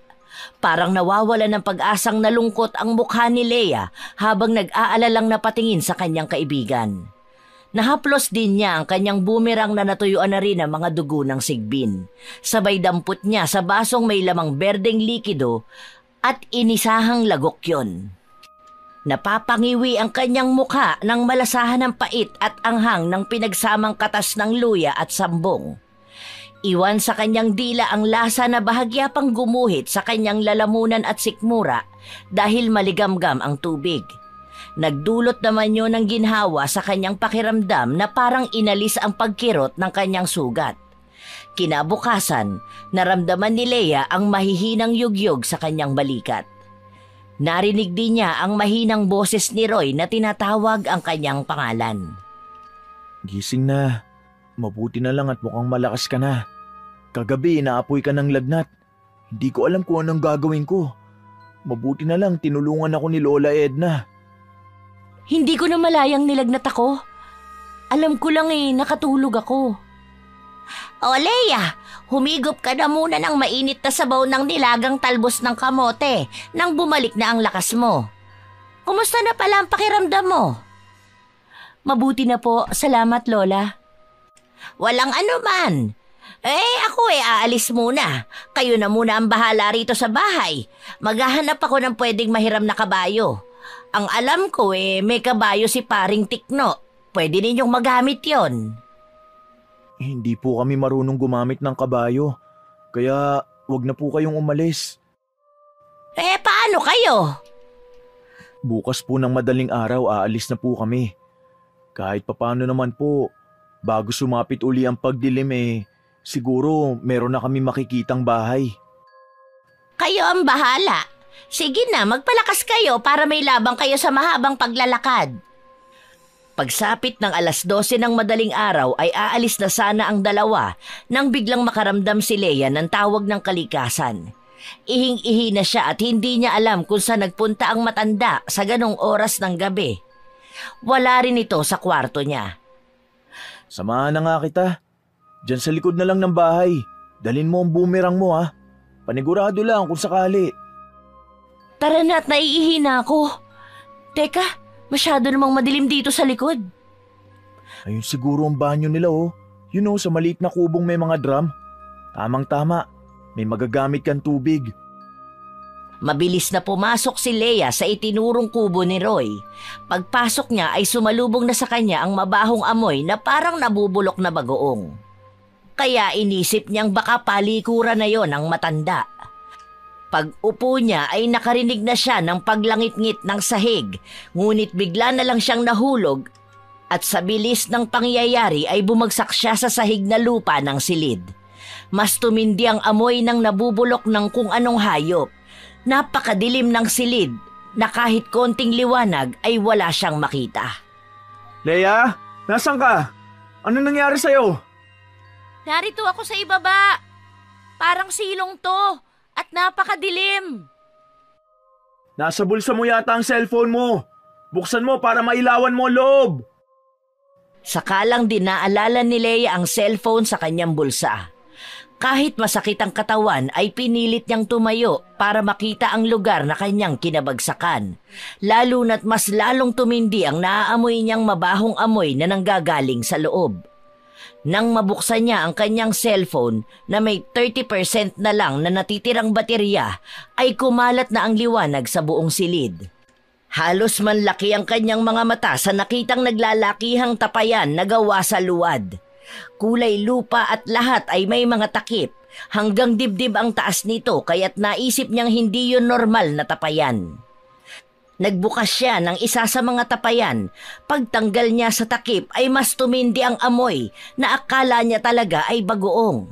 Parang nawawala ng pag-asang nalungkot ang mukha ni Leia habang nag-aalalang napatingin sa kanyang kaibigan. Nahaplos din niya ang kanyang boomerang na natuyuan na rin ang mga dugo ng sigbin. Sabay dampot niya sa basong may lamang berdeng likido at inisahang lagok yon. Napapangiwi ang kanyang mukha ng malasahan ng pait at anghang ng pinagsamang katas ng luya at sambong. Iwan sa kanyang dila ang lasa na bahagya pang gumuhit sa kanyang lalamunan at sikmura dahil maligamgam ang tubig. Nagdulot naman yun ng ginhawa sa kanyang pakiramdam na parang inalis ang pagkirot ng kanyang sugat. Kinabukasan, naramdaman ni Leia ang mahihinang yugyog sa kanyang balikat. Narinig din niya ang mahinang boses ni Roy na tinatawag ang kanyang pangalan. Gising na. Mabuti na lang at mukhang malakas ka na. Kagabi naapoy ka ng lagnat. Hindi ko alam kung anong gagawin ko. Mabuti na lang tinulungan ako ni Lola Edna. Hindi ko na malayang nilagnat ako. Alam ko lang nakatulog ako. O Leia, humigop ka na muna ng mainit na sabaw ng nilagang talbos ng kamote nang bumalik na ang lakas mo. Kumusta na pala ang pakiramdam mo? Mabuti na po, salamat Lola. Walang anuman. Ako aalis muna. Kayo na muna ang bahala rito sa bahay. Maghahanap ako ng pwedeng mahiram na kabayo. Ang alam ko may kabayo si Paring Tikno. Pwede ninyong magamit yon. Hindi po kami marunong gumamit ng kabayo. Kaya wag na po kayong umalis. Paano kayo? Bukas po ng madaling araw aalis na po kami. Kahit papano naman po, bago sumapit uli ang pagdilim siguro meron na kami makikitang bahay. Kayo ang bahala. Sige na, magpalakas kayo para may labang kayo sa mahabang paglalakad. Pagsapit ng 12:00 ng madaling araw ay aalis na sana ang dalawa nang biglang makaramdam si Leia ng tawag ng kalikasan. Ihing-ihi na siya at hindi niya alam kung saan nagpunta ang matanda sa ganong oras ng gabi. Wala rin ito sa kwarto niya. Samahan na nga kita. Diyan sa likod na lang ng bahay. Dalhin mo ang boomerang mo ha. Panigurado lang kung sakali. Tara na at naiihi na ako. Teka, masyado namang madilim dito sa likod. Ayun siguro ang banyo nila Yun sa maliit na kubong may mga drum. Tamang-tama, may magagamit kang tubig. Mabilis na pumasok si Leia sa itinurong kubo ni Roy. Pagpasok niya ay sumalubong na sa kanya ang mabahong amoy na parang nabubulok na bagoong. Kaya inisip niyang baka palikuran na yon ang matanda. Pag-upo niya ay nakarinig na siya ng paglangit-ngit ng sahig, ngunit bigla na lang siyang nahulog at sa bilis ng pangyayari ay bumagsak siya sa sahig na lupa ng silid. Mas tumindi ang amoy ng nabubulok ng kung anong hayop. Napakadilim ng silid na kahit konting liwanag ay wala siyang makita. Leia, nasan ka? Ano nangyari sa'yo? Narito ako sa ibaba. Parang silong to. At napakadilim. Nasa bulsa mo yata ang cellphone mo. Buksan mo para mailawan mo ang loob. Sakalang din naalala ni Leia ang cellphone sa kanyang bulsa. Kahit masakit ang katawan ay pinilit niyang tumayo para makita ang lugar na kanyang kinabagsakan. Lalo na't mas lalong tumindi ang naaamoy niyang mabahong amoy na nanggagaling sa loob. Nang mabuksan niya ang kanyang cellphone na may 30% na lang na natitirang baterya, ay kumalat na ang liwanag sa buong silid. Halos manlaki ang kanyang mga mata sa nakitang naglalakihang tapayan na gawa sa luwad. Kulay lupa at lahat ay may mga takip. Hanggang dibdib ang taas nito kaya't naisip niyang hindi yun normal na tapayan. Nagbukas siya ng isa sa mga tapayan. Pagtanggal niya sa takip ay mas tumindi ang amoy na akala niya talaga ay bagoong.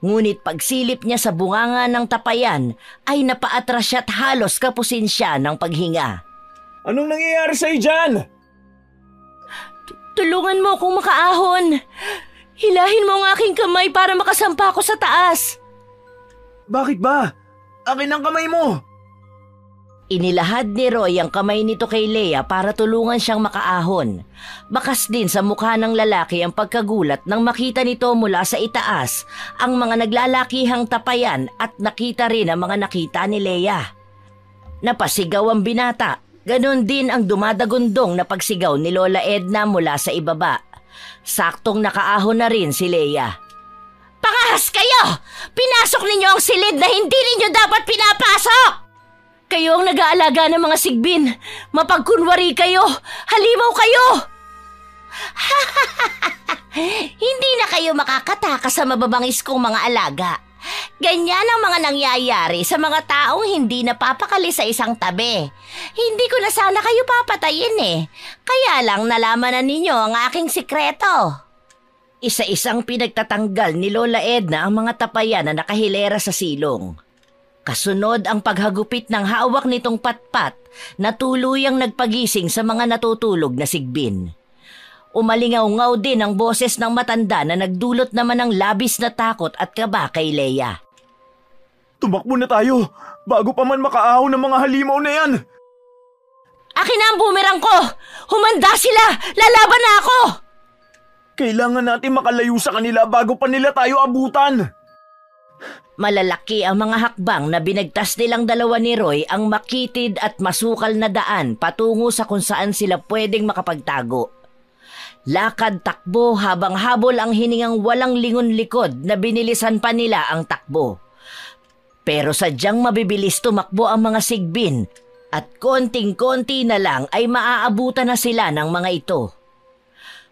Ngunit pagsilip niya sa bunganga ng tapayan ay napaatras siya at halos kapusin siya ng paghinga. Anong nangyayari sa'yo dyan? Tulungan mo akong makaahon. Hilahin mo ang aking kamay para makasampa ako sa taas. Bakit ba? Akin ang kamay mo. Inilahad ni Roy ang kamay nito kay Leia para tulungan siyang makaahon. Bakas din sa mukha ng lalaki ang pagkagulat nang makita nito mula sa itaas ang mga naglalakihang tapayan at nakita rin ang mga nakita ni Leia. Napasigaw ang binata. Ganon din ang dumadagundong na pagsigaw ni Lola Edna mula sa ibaba. Saktong nakaahon na rin si Leia. Pakahas kayo! Pinasok ninyo ang silid na hindi ninyo dapat pinapasok! Kayo ang nag-aalaga ng mga sigbin. Mapagkunwari kayo! Halimaw kayo! Hindi na kayo makakatakas sa mababangis kong mga alaga. Ganyan ang mga nangyayari sa mga taong hindi napapakali sa isang tabi. Hindi ko na sana kayo papatayin eh. Kaya lang nalaman na ninyo ang aking sikreto. Isa-isang pinagtatanggal ni Lola Edna ang mga tapayan na nakahilera sa silong. Kasunod ang paghagupit ng hawak nitong patpat na tuluyang nagpagising sa mga natutulog na sigbin. Umalingaw-ngaw din ang boses ng matanda na nagdulot naman ng labis na takot at kaba kay Leia. Tumakbo na tayo bago pa man makaahon ng mga halimaw na yan! Akin na ang bumerang ko! Humanda sila! Lalaban na ako! Kailangan natin makalayo sa kanila bago pa nila tayo abutan! Malalaki ang mga hakbang na binagtas nilang dalawa ni Roy ang makitid at masukal na daan patungo sa kung saan sila pwedeng makapagtago. Lakad takbo habang habol ang hiningang walang lingon likod na binilisan pa nila ang takbo. Pero sadyang mabibilis tumakbo ang mga sigbin at konting-konti na lang ay maaabutan na sila ng mga ito.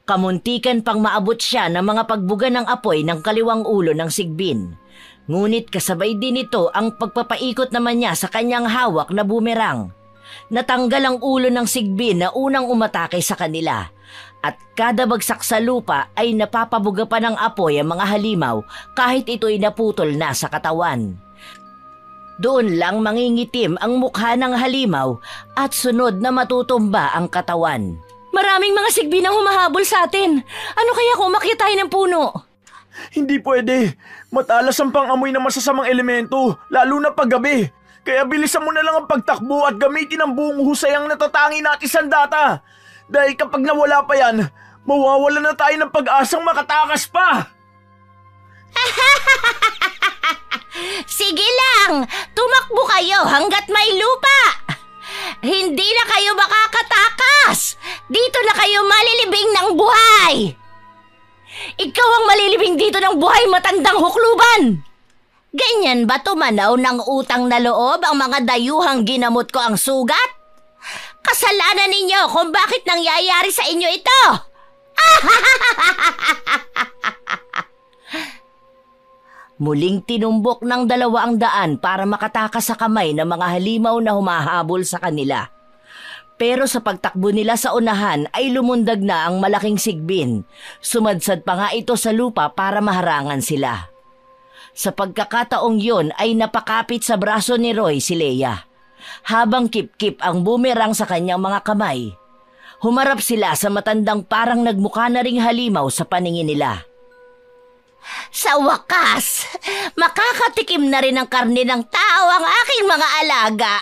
Kamuntikan pang maabot siya ng mga pagbuga ng apoy ng kaliwang ulo ng sigbin. Ngunit kasabay din ito ang pagpapaikot naman niya sa kanyang hawak na bumerang. Natanggal ang ulo ng sigbin na unang umatake sa kanila. At kada bagsak sa lupa ay napapabuga pa ng apoy ang mga halimaw kahit ito'y naputol na sa katawan. Doon lang mangingitim ang mukha ng halimaw at sunod na matutumba ang katawan. Maraming mga sigbin ang humahabol sa atin. Ano kaya kung umakyat tayo ng puno? Hindi pwede. Matalas ang pang-amoy ng masasamang elemento, lalo na paggabi. Kaya bilisan mo na lang ang pagtakbo at gamitin ang buong husayang natatangi natin sandata. Dahil kapag nawala pa yan, mawawala na tayo ng pag-asang makatakas pa. Sige lang, tumakbo kayo hanggat may lupa. Hindi na kayo makakatakas. Dito na kayo malilibing ng buhay. Ikaw ang malilibing dito ng buhay, matandang hukluban. Ganyan ba tumanaw ng utang na loob ang mga dayuhang ginamot ko ang sugat? Kasalanan ninyo kung bakit nangyayari sa inyo ito. Muling tinumbok ng 200 para makatakas sa kamay ng mga halimaw na humahabol sa kanila. Pero sa pagtakbo nila sa unahan ay lumundag na ang malaking sigbin. Sumadsad pa nga ito sa lupa para maharangan sila. Sa pagkakataong yon ay napakapit sa braso ni Roy si Leia. Habang kip-kip ang bumerang sa kanyang mga kamay. Humarap sila sa matandang parang nagmukha na ring halimaw sa paningin nila. Sa wakas, makakatikim na rin ng karne ng tao ang aking mga alaga.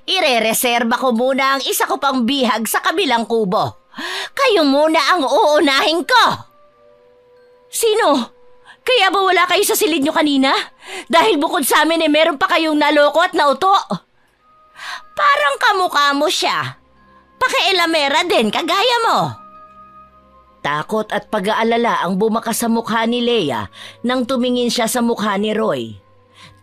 Irereserba ko muna ang isa ko pang bihag sa kabilang kubo. Kayo muna ang uunahin ko. Sino? Kaya ba wala kayo sa silid nyo kanina? Dahil bukod sa amin meron pa kayong naloko at nauto. Parang kamukha mo siya. Pakialamera din kagaya mo. Takot at pag-aalala ang bumakas sa mukha ni Leia nang tumingin siya sa mukha ni Roy.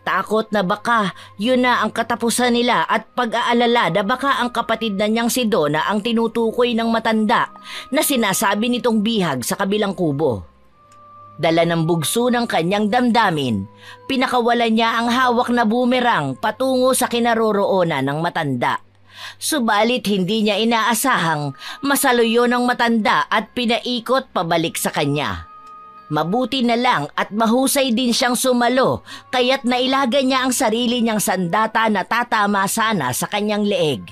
Takot na baka yun na ang katapusan nila at pag-aalala na baka ang kapatid na niyang si Donna ang tinutukoy ng matanda na sinasabi nitong bihag sa kabilang kubo. Dala ng bugso ng kanyang damdamin, pinakawalan niya ang hawak na bumerang patungo sa kinaroroonan ng matanda. Subalit hindi niya inaasahang masaluyo ng matanda at pinaikot pabalik sa kanya. Mabuti na lang at mahusay din siyang sumalo kaya't nailaga niya ang sarili niyang sandata na tatama sana sa kanyang leeg.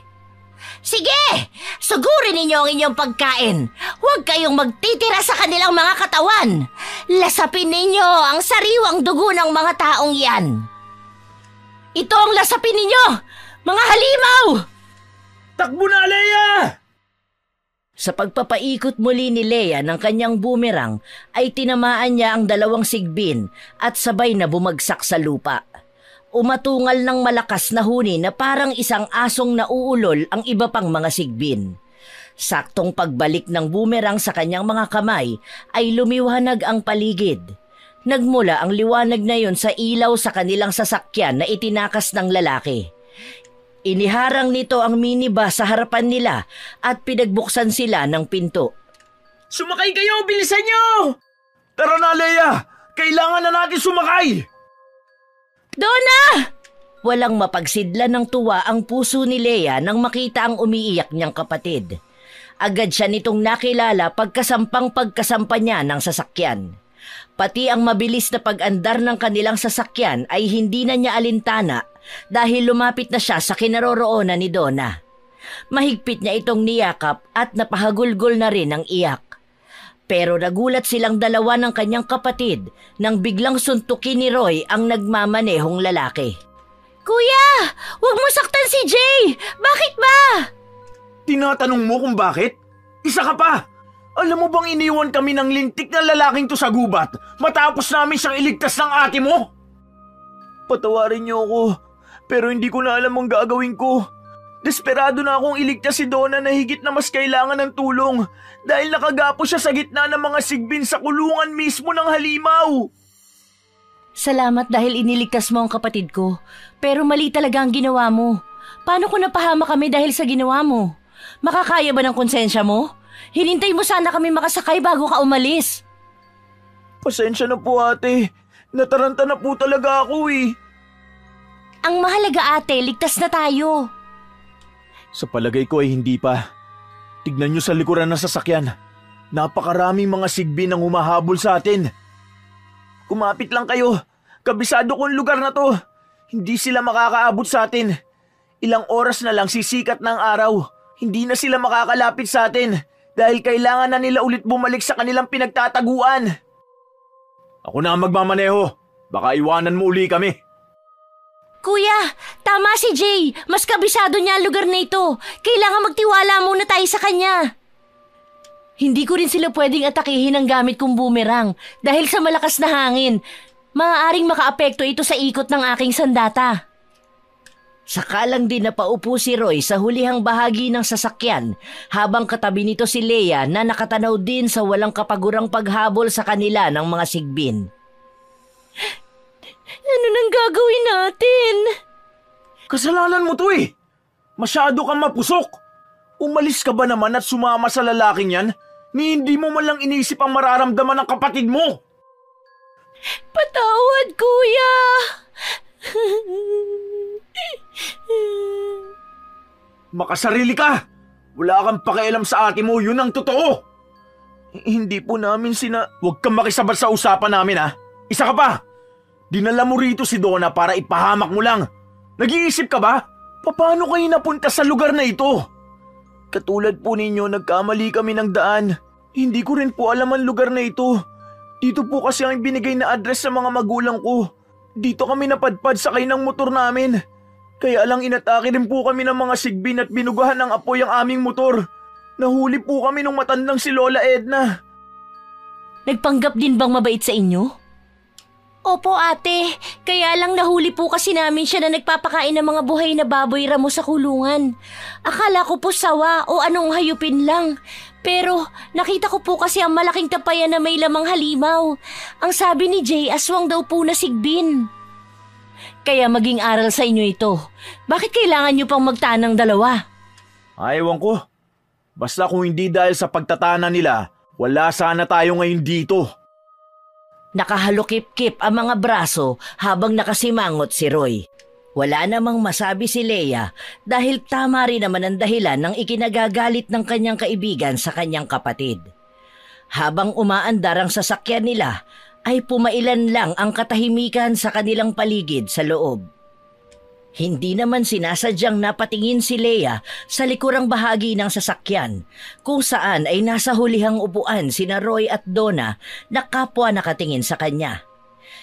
Sige! Sugurin ninyo ang inyong pagkain. Huwag kayong magtitira sa kanilang mga katawan. Lasapin ninyo ang sariwang dugo ng mga taong yan. Ito ang lasapin ninyo! Mga halimaw! Takbo na, Leia! Sa pagpapaikot muli ni Leia ng kanyang boomerang ay tinamaan niya ang dalawang sigbin at sabay na bumagsak sa lupa. Umatungal ng malakas na huni na parang isang asong nauulol ang iba pang mga sigbin. Saktong pagbalik ng boomerang sa kanyang mga kamay ay lumiwanag ang paligid. Nagmula ang liwanag na yon sa ilaw sa kanilang sasakyan na itinakas ng lalaki. Iniharang nito ang minibus sa harapan nila at pinagbuksan sila ng pinto. Sumakay kayo! Bilisan nyo! Tara na, Leia! Kailangan na natin sumakay! Donna! Walang mapagsidlan ng tuwa ang puso ni Leia nang makita ang umiiyak niyang kapatid. Agad siya nitong nakilala pagkasampa niya ng sasakyan. Pati ang mabilis na pag-andar ng kanilang sasakyan ay hindi na niya alintana dahil lumapit na siya sa kinaroroonan ni Donna. Mahigpit niya itong niyakap at napahagulgol na rin ang iyak. Pero nagulat silang dalawa ng kanyang kapatid nang biglang suntukin ni Roy ang nagmamanehong lalaki. Kuya! Huwag mo saktan si Jay! Bakit ba? Tinatanong mo kung bakit? Isa ka pa! Alam mo bang iniwan kami ng lintik na lalaking to sa gubat matapos namin siyang iligtas ng ate mo? Patawarin niyo ako, pero hindi ko na alam ang gagawin ko. Desperado na akong iligtas si Donna na higit na mas kailangan ng tulong dahil nakagapo siya sa gitna ng mga sigbin sa kulungan mismo ng halimaw. Salamat dahil iniligtas mo ang kapatid ko, pero mali talaga ang ginawa mo. Paano kung napahama kami dahil sa ginawa mo? Makakaya ba ng konsensya mo? Hinintay mo sana kami makasakay bago ka umalis. Pasensya na po, ate. Nataranta na po talaga ako eh. Ang mahalaga, ate, ligtas na tayo. Sa palagay ko ay hindi pa. Tignan niyo sa likuran ng sasakyan. Napakaraming mga sigbin ang humahabol sa atin. Kumapit lang kayo. Kabisado kong lugar na to. Hindi sila makakaabot sa atin. Ilang oras na lang sisikat ng araw. Hindi na sila makakalapit sa atin dahil kailangan na nila ulit bumalik sa kanilang pinagtataguan. Ako na ang magmamaneho. Baka iwanan mo uli kami. Kuya, tama si Jay. Mas kabisado niya ang lugar na ito. Kailangan magtiwala muna tayo sa kanya. Hindi ko rin sila pwedeng atakihin ng gamit kong boomerang dahil sa malakas na hangin. Maaaring makaapekto ito sa ikot ng aking sandata. Sakalang din napaupo si Roy sa hulihang bahagi ng sasakyan habang katabi nito si Leia na nakatanaw din sa walang kapagurang paghabol sa kanila ng mga sigbin. Ano nang gagawin natin? Kasalanan mo to eh. Masyado kang mapusok. Umalis ka ba naman at sumama sa lalaking yan? Ni hindi mo man lang inisip ang mararamdaman ng kapatid mo. Patawad, kuya. Makasarili ka! Wala kang pakialam sa ate mo, yun ang totoo! Hindi po namin Huwag kang makisabat sa usapan namin ha! Isa ka pa! Dinala mo rito si Donna para ipahamak mo lang! Nag-iisip ka ba? Paano kayo napunta sa lugar na ito? Katulad po ninyo, nagkamali kami ng daan. Hindi ko rin po alam ang lugar na ito. Dito po kasi ang binigay na address sa mga magulang ko. Dito kami napadpad sakay ng motor namin. Kaya lang inatake din po kami ng mga sigbin at binugahan ng apoy ang aming motor. Nahuli po kami nung matandang si Lola Edna. Nagpanggap din bang mabait sa inyo? Opo, ate. Kaya lang nahuli po kasi namin siya na nagpapakain ng mga buhay na baboy ramo sa kulungan. Akala ko po sawa o anong hayupin lang. Pero nakita ko po kasi ang malaking tapayan na may lamang halimaw. Ang sabi ni Jay, aswang daw po na sigbin. Kaya maging aral sa inyo ito. Bakit kailangan nyo pang magtanang dalawa? Ewan ko. Basta kung hindi dahil sa pagtatana nila, wala sana tayo ngayon dito. Nakahalukip-kip ang mga braso habang nakasimangot si Roy. Wala namang masabi si Leia dahil tama rin naman ang dahilan ng ikinagagalit ng kanyang kaibigan sa kanyang kapatid. Habang umaandar ang sasakyan nila, ay pumailan lang ang katahimikan sa kanilang paligid sa loob. Hindi naman sinasadyang napatingin si Leia sa likurang bahagi ng sasakyan kung saan ay nasa hulihang upuan sina Roy at Donna na kapwa nakatingin sa kanya.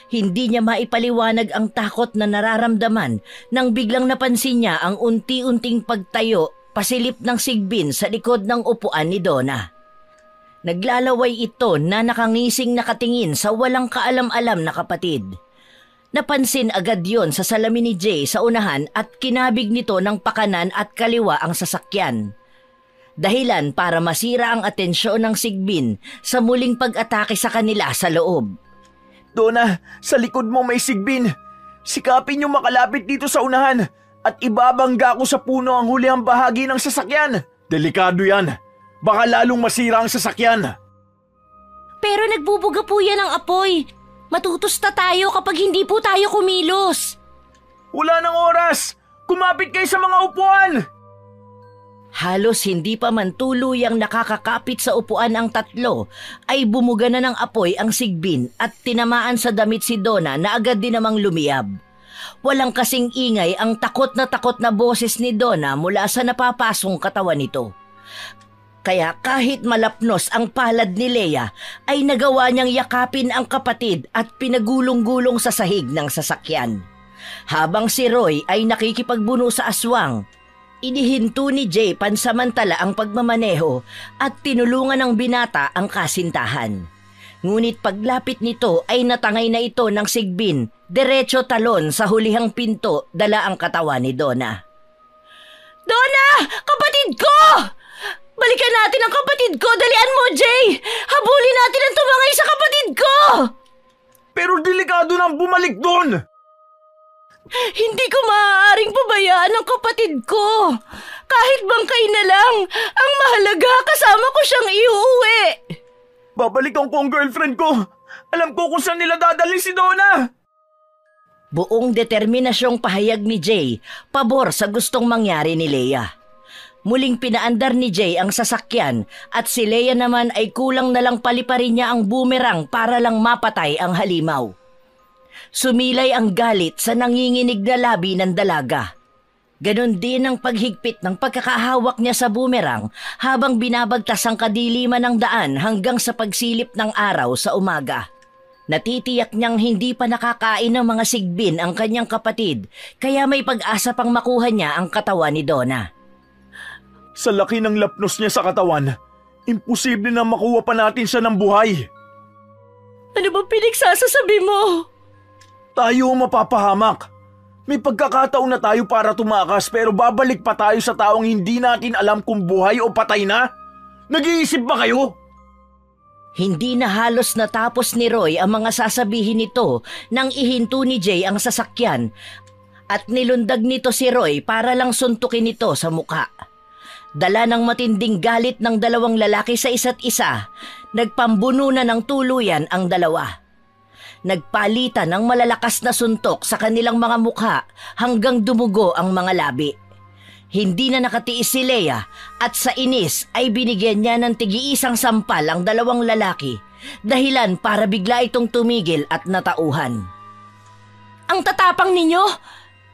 Hindi niya maipaliwanag ang takot na nararamdaman nang biglang napansin niya ang unti-unting pagtayo pasilip ng sigbin sa likod ng upuan ni Donna. Naglalaway ito na nakangising nakatingin sa walang kaalam-alam na kapatid. Napansin agad yon sa salamin ni Jay sa unahan at kinabig nito ng pakanan at kaliwa ang sasakyan. Dahilan para masira ang atensyon ng sigbin sa muling pag-atake sa kanila sa loob. Donna, sa likod mo may sigbin. Sikapin niyo makalapit dito sa unahan at ibabangga ko sa puno ang hulihang bahagi ng sasakyan. Delikado yan. Baka lalong masira ang sasakyan. Pero nagbubuga po yan ng apoy. Matutusta tayo kapag hindi po tayo kumilos. Wala nang oras! Kumapit kayo sa mga upuan! Halos hindi pa man tuluyang nakakakapit sa upuan ang tatlo ay bumuga na ng apoy ang sigbin at tinamaan sa damit si Donna na agad din namang lumiyab. Walang kasing ingay ang takot na boses ni Donna mula sa napapasong katawan nito. Kaya kahit malapnos ang palad ni Leia ay nagawa niyang yakapin ang kapatid at pinagulong-gulong sa sahig ng sasakyan. Habang si Roy ay nakikipagbuno sa aswang, inihinto ni Jay pansamantala ang pagmamaneho at tinulungan ng binata ang kasintahan. Ngunit paglapit nito ay natangay na ito ng sigbin, diretso talon sa hulihang pinto dala ang katawan ni Donna. Donna! Kapatid ko! Balikan natin ang kapatid ko! Dalian mo, Jay! Habulin natin ang tumangay sa kapatid ko! Pero delikado nang bumalik doon! Hindi ko maaaring pabayaan ang kapatid ko. Kahit bangkay na lang, ang mahalaga kasama ko siyang iuuwi. Babalikan ko ang girlfriend ko. Alam ko kung saan nila dadalhin si Donna. Buong determinasyong pahayag ni Jay, pabor sa gustong mangyari ni Leia. Muling pinaandar ni Jay ang sasakyan at si Leia naman ay kulang na lang paliparin niya ang boomerang para lang mapatay ang halimaw. Sumilay ang galit sa nanginginig na labi ng dalaga. Ganon din ang paghigpit ng pagkakahawak niya sa boomerang habang binabagtas ang kadiliman ng daan hanggang sa pagsilip ng araw sa umaga. Natitiyak niyang hindi pa nakakain ng mga sigbin ang kanyang kapatid kaya may pag-asa pang makuha niya ang katawan ni Donna. Sa laki ng lapnos niya sa katawan, imposible na makuha pa natin siya ng buhay. Ano ba pinagsasasabi mo? Tayo mapapahamak. May pagkakataon na tayo para tumakas pero babalik pa tayo sa taong hindi natin alam kung buhay o patay na. Nag-iisip ba kayo? Hindi na halos natapos ni Roy ang mga sasabihin nito nang ihinto ni Jay ang sasakyan at nilundag nito si Roy para lang suntukin ito sa mukha. Dala ng matinding galit ng dalawang lalaki sa isa't isa, nagpambuno na ng tuluyan ang dalawa. Nagpalitan ng malalakas na suntok sa kanilang mga mukha hanggang dumugo ang mga labi. Hindi na nakatiis si Leia at sa inis ay binigyan niya ng tig-iisang sampal ang dalawang lalaki, dahilan para bigla itong tumigil at natauhan. Ang tatapang ninyo!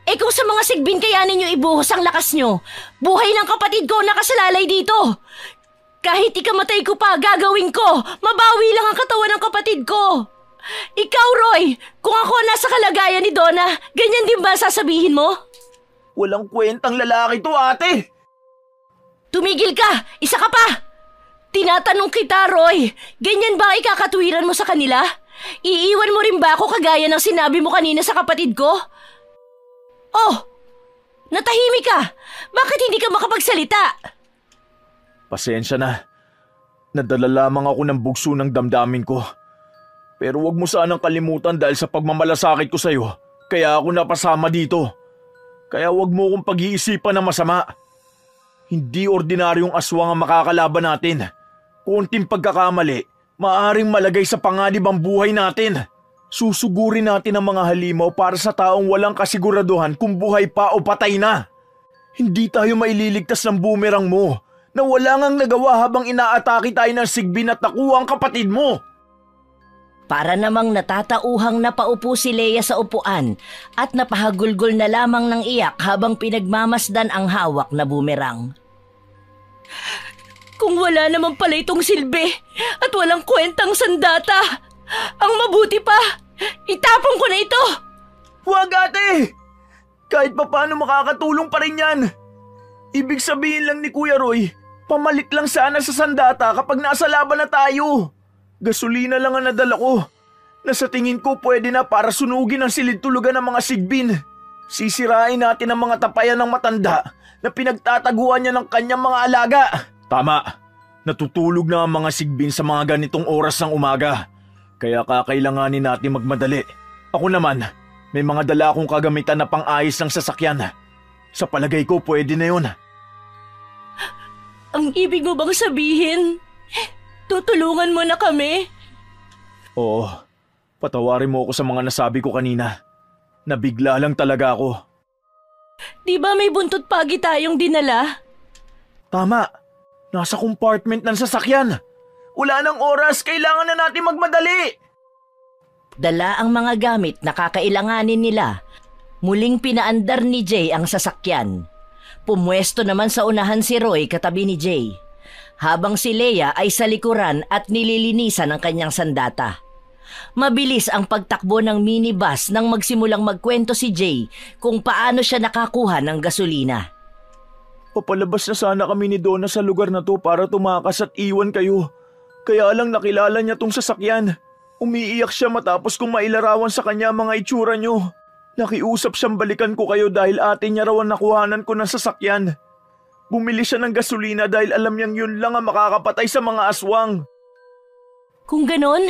Kung sa mga sigbin kaya ninyo ibuhos ang lakas nyo, buhay ng kapatid ko nakasalalay dito. Kahit ikamatay ko pa, gagawin ko. Mabawi lang ang katawan ng kapatid ko. Ikaw, Roy, kung ako nasa kalagayan ni Donna, ganyan din ba sasabihin mo? Walang kwentang lalaki to, ate. Tumigil ka! Isa ka pa! Tinatanong kita, Roy, ganyan ba ikakatwiran mo sa kanila? Iiwan mo rin ba ako kagaya ng sinabi mo kanina sa kapatid ko? Oh! Natahimik ka! Bakit hindi ka makapagsalita? Pasensya na. Nadala lamang ako ng bugso ng damdamin ko. Pero wag mo sanang kalimutan dahil sa pagmamalasakit ko sa'yo. Kaya ako napasama dito. Kaya wag mo akong pag-iisipan na masama. Hindi ordinaryong aswang ang makakalaban natin. Konting pagkakamali, maaaring malagay sa panganib ang buhay natin. Susugurin natin ang mga halimaw para sa taong walang kasiguraduhan kung buhay pa o patay na. Hindi tayo maililigtas ng boomerang mo na wala ngang nagawa habang inaatake tayo ng sigbin at nakuha ang kapatid mo. Para namang natatauhang napaupo si Leia sa upuan at napahagulgol na lamang ng iyak habang pinagmamasdan ang hawak na boomerang. Kung wala naman pala itong silbi at walang kwentang sandata, ang mabuti pa, Itapon ko na ito! Huwag, ate! Kahit papaano makakatulong pa rin yan. Ibig sabihin lang ni Kuya Roy, pamalit lang sana sa sandata kapag nasa laban na tayo. Gasolina lang ang nadala ko. Na sa tingin ko pwede na para sunugin ang silid-tulugan ng mga sigbin. Sisirain natin ang mga tapayan ng matanda na pinagtataguan niya ng kanyang mga alaga. Tama. Natutulog na ang mga sigbin sa mga ganitong oras ng umaga. Kaya kakailanganin natin magmadali. Ako naman, may mga dala akong kagamitan na pang-ayos ng sasakyan. Sa palagay ko, pwede na yun. Ang ibig mo bang sabihin? Tutulungan mo na kami? Oo, patawarin mo ako sa mga nasabi ko kanina. Nabigla lang talaga ako. Di ba may buntot pagi tayong dinala? Tama, nasa compartment ng sasakyan. Wala nang oras, kailangan na natin magmadali. Dala ang mga gamit na kakailanganin nila. Muling pinaandar ni Jay ang sasakyan. Pumwesto naman sa unahan si Roy katabi ni Jay, habang si Leia ay sa likuran at nililinisan ang kanyang sandata. Mabilis ang pagtakbo ng minibus nang magsimulang magkwento si Jay kung paano siya nakakuha ng gasolina. Papalabas na sana kami ni Donna sa lugar na to para tumakas at iwan kayo. Kaya lang nakilala niya tong sasakyan. Umiiyak siya matapos kong mailarawan sa kanya mga itsura niyo. Nakiusap siyang balikan ko kayo dahil ate niya raw ang nakuhanan ko ng sasakyan. Bumili siya ng gasolina dahil alam niyang yun lang ang makakapatay sa mga aswang. Kung ganon,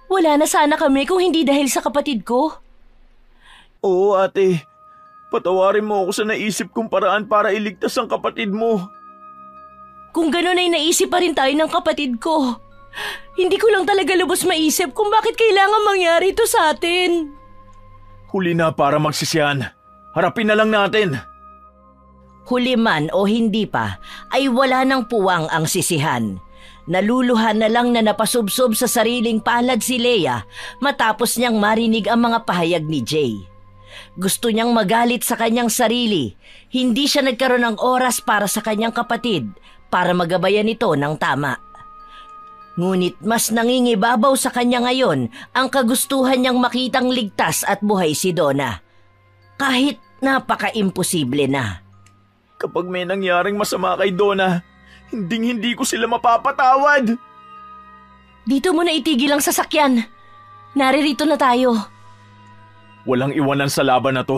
wala na sana kami kung hindi dahil sa kapatid ko. Oo, ate. Patawarin mo ako sa naisip kong paraan para iligtas ang kapatid mo. Kung ganon ay naisip pa rin tayo ng kapatid ko. Hindi ko lang talaga lubos maisip kung bakit kailangan mangyari ito sa atin. Huli na para magsisiyan. Harapin na lang natin. Huli man o hindi pa, ay wala nang puwang ang sisihan. Naluluhan na lang na napasubsob sa sariling palad si Leia matapos niyang marinig ang mga pahayag ni Jay. Gusto niyang magalit sa kanyang sarili. Hindi siya nagkaroon ng oras para sa kanyang kapatid para magabayan ito ng tama. Ngunit mas nangingibabaw sa kanya ngayon ang kagustuhan niyang makitang ligtas at buhay si Donna. Kahit napaka-imposible na. Kapag may nangyaring masama kay Donna, hindi ko sila mapapatawad. Dito mo na itigil ang sasakyan. Naririto na tayo. Walang iwanan sa laban na to.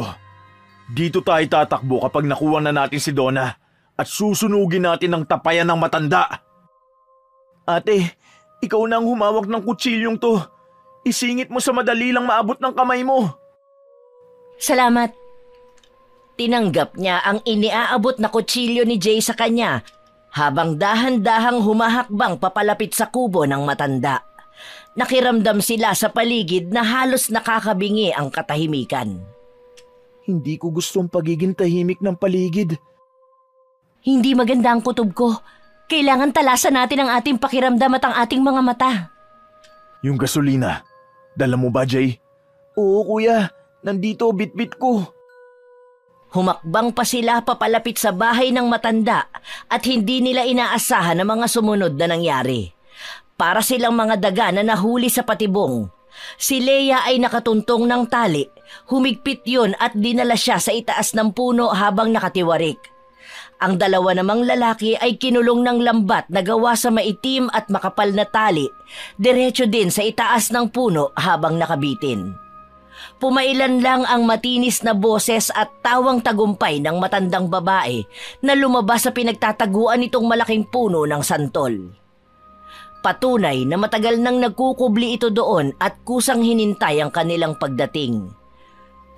Dito tayo tatakbo kapag nakuha na natin si Donna at susunugin natin ang tapayan ng matanda. Ate, ikaw na ang humawak ng kutsilyong to. Isingit mo sa madali lang maabot ng kamay mo. Salamat. Tinanggap niya ang iniaabot na kutsilyo ni Jay sa kanya habang dahan-dahang humahakbang papalapit sa kubo ng matanda. Nakiramdam sila sa paligid na halos nakakabingi ang katahimikan. Hindi ko gusto ang pagiging tahimik ng paligid. Hindi maganda ang kutob ko. Kailangan talasan natin ang ating pakiramdam at ang ating mga mata. Yung gasolina, dala mo ba, Jay? Oo, kuya. Nandito, bitbit ko. Humakbang pa sila papalapit sa bahay ng matanda at hindi nila inaasahan ang mga sumunod na nangyari. Para silang mga daga na nahuli sa patibong. Si Leia ay nakatuntong ng tali. Humigpit yun at dinala siya sa itaas ng puno habang nakatiwarik. Ang dalawa namang lalaki ay kinulong ng lambat na gawa sa maitim at makapal na tali, diretso din sa itaas ng puno habang nakabitin. Pumailan lang ang matinis na boses at tawang tagumpay ng matandang babae na lumabas sa pinagtataguan nitong malaking puno ng santol. Patunay na matagal nang nagkukubli ito doon at kusang hinintay ang kanilang pagdating.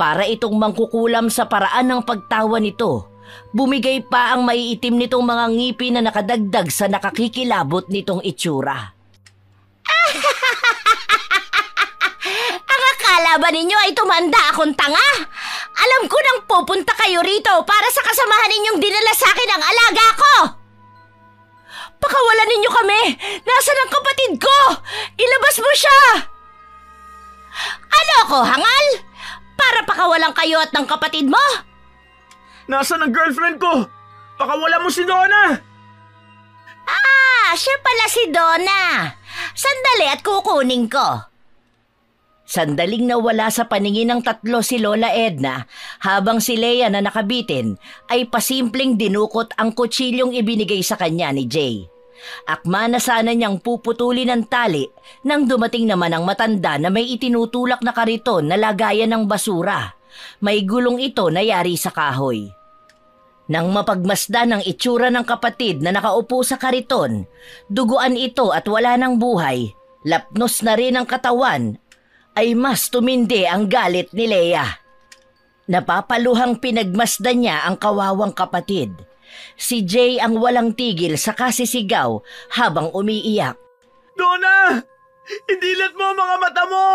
Para itong mangkukulam sa paraan ng pagtawa nito, bumigay pa ang maiitim nitong mga ngipin na nakadagdag sa nakakikilabot nitong itsura. Ang akala ba ninyo ay tumanda akong tanga? Alam ko nang pupunta kayo rito para sa kasamahan ninyong dinala sa akin ang alaga ko. Pakawalan ninyo kami! Nasaan ang kapatid ko? Ilabas mo siya! Ano ako, hangal? Para pakawalan kayo at ng kapatid mo? Nasaan ang girlfriend ko? Pakawala mo si Donna! Ah, siya pala si Donna. Sandali at kukunin ko. Sandaling nawala sa paningin ng tatlo si Lola Edna habang si Leia na nakabitin ay pasimpleng dinukot ang kutsilyong ibinigay sa kanya ni Jay. Akma na sana niyang puputulin ang tali nang dumating naman ang matanda na may itinutulak na kariton na lagayan ng basura. May gulong ito na yari sa kahoy. Nang mapagmasdan ang itsura ng kapatid na nakaupo sa kariton, duguan ito at wala ng buhay, lapnos na rin ang katawan, ay mas tumindi ang galit ni Leia. Napapaluhang pinagmasdan niya ang kawawang kapatid. Si Jay ang walang tigil sa kasisigaw habang umiiyak. Donna! Indilat mo ang mga mata mo!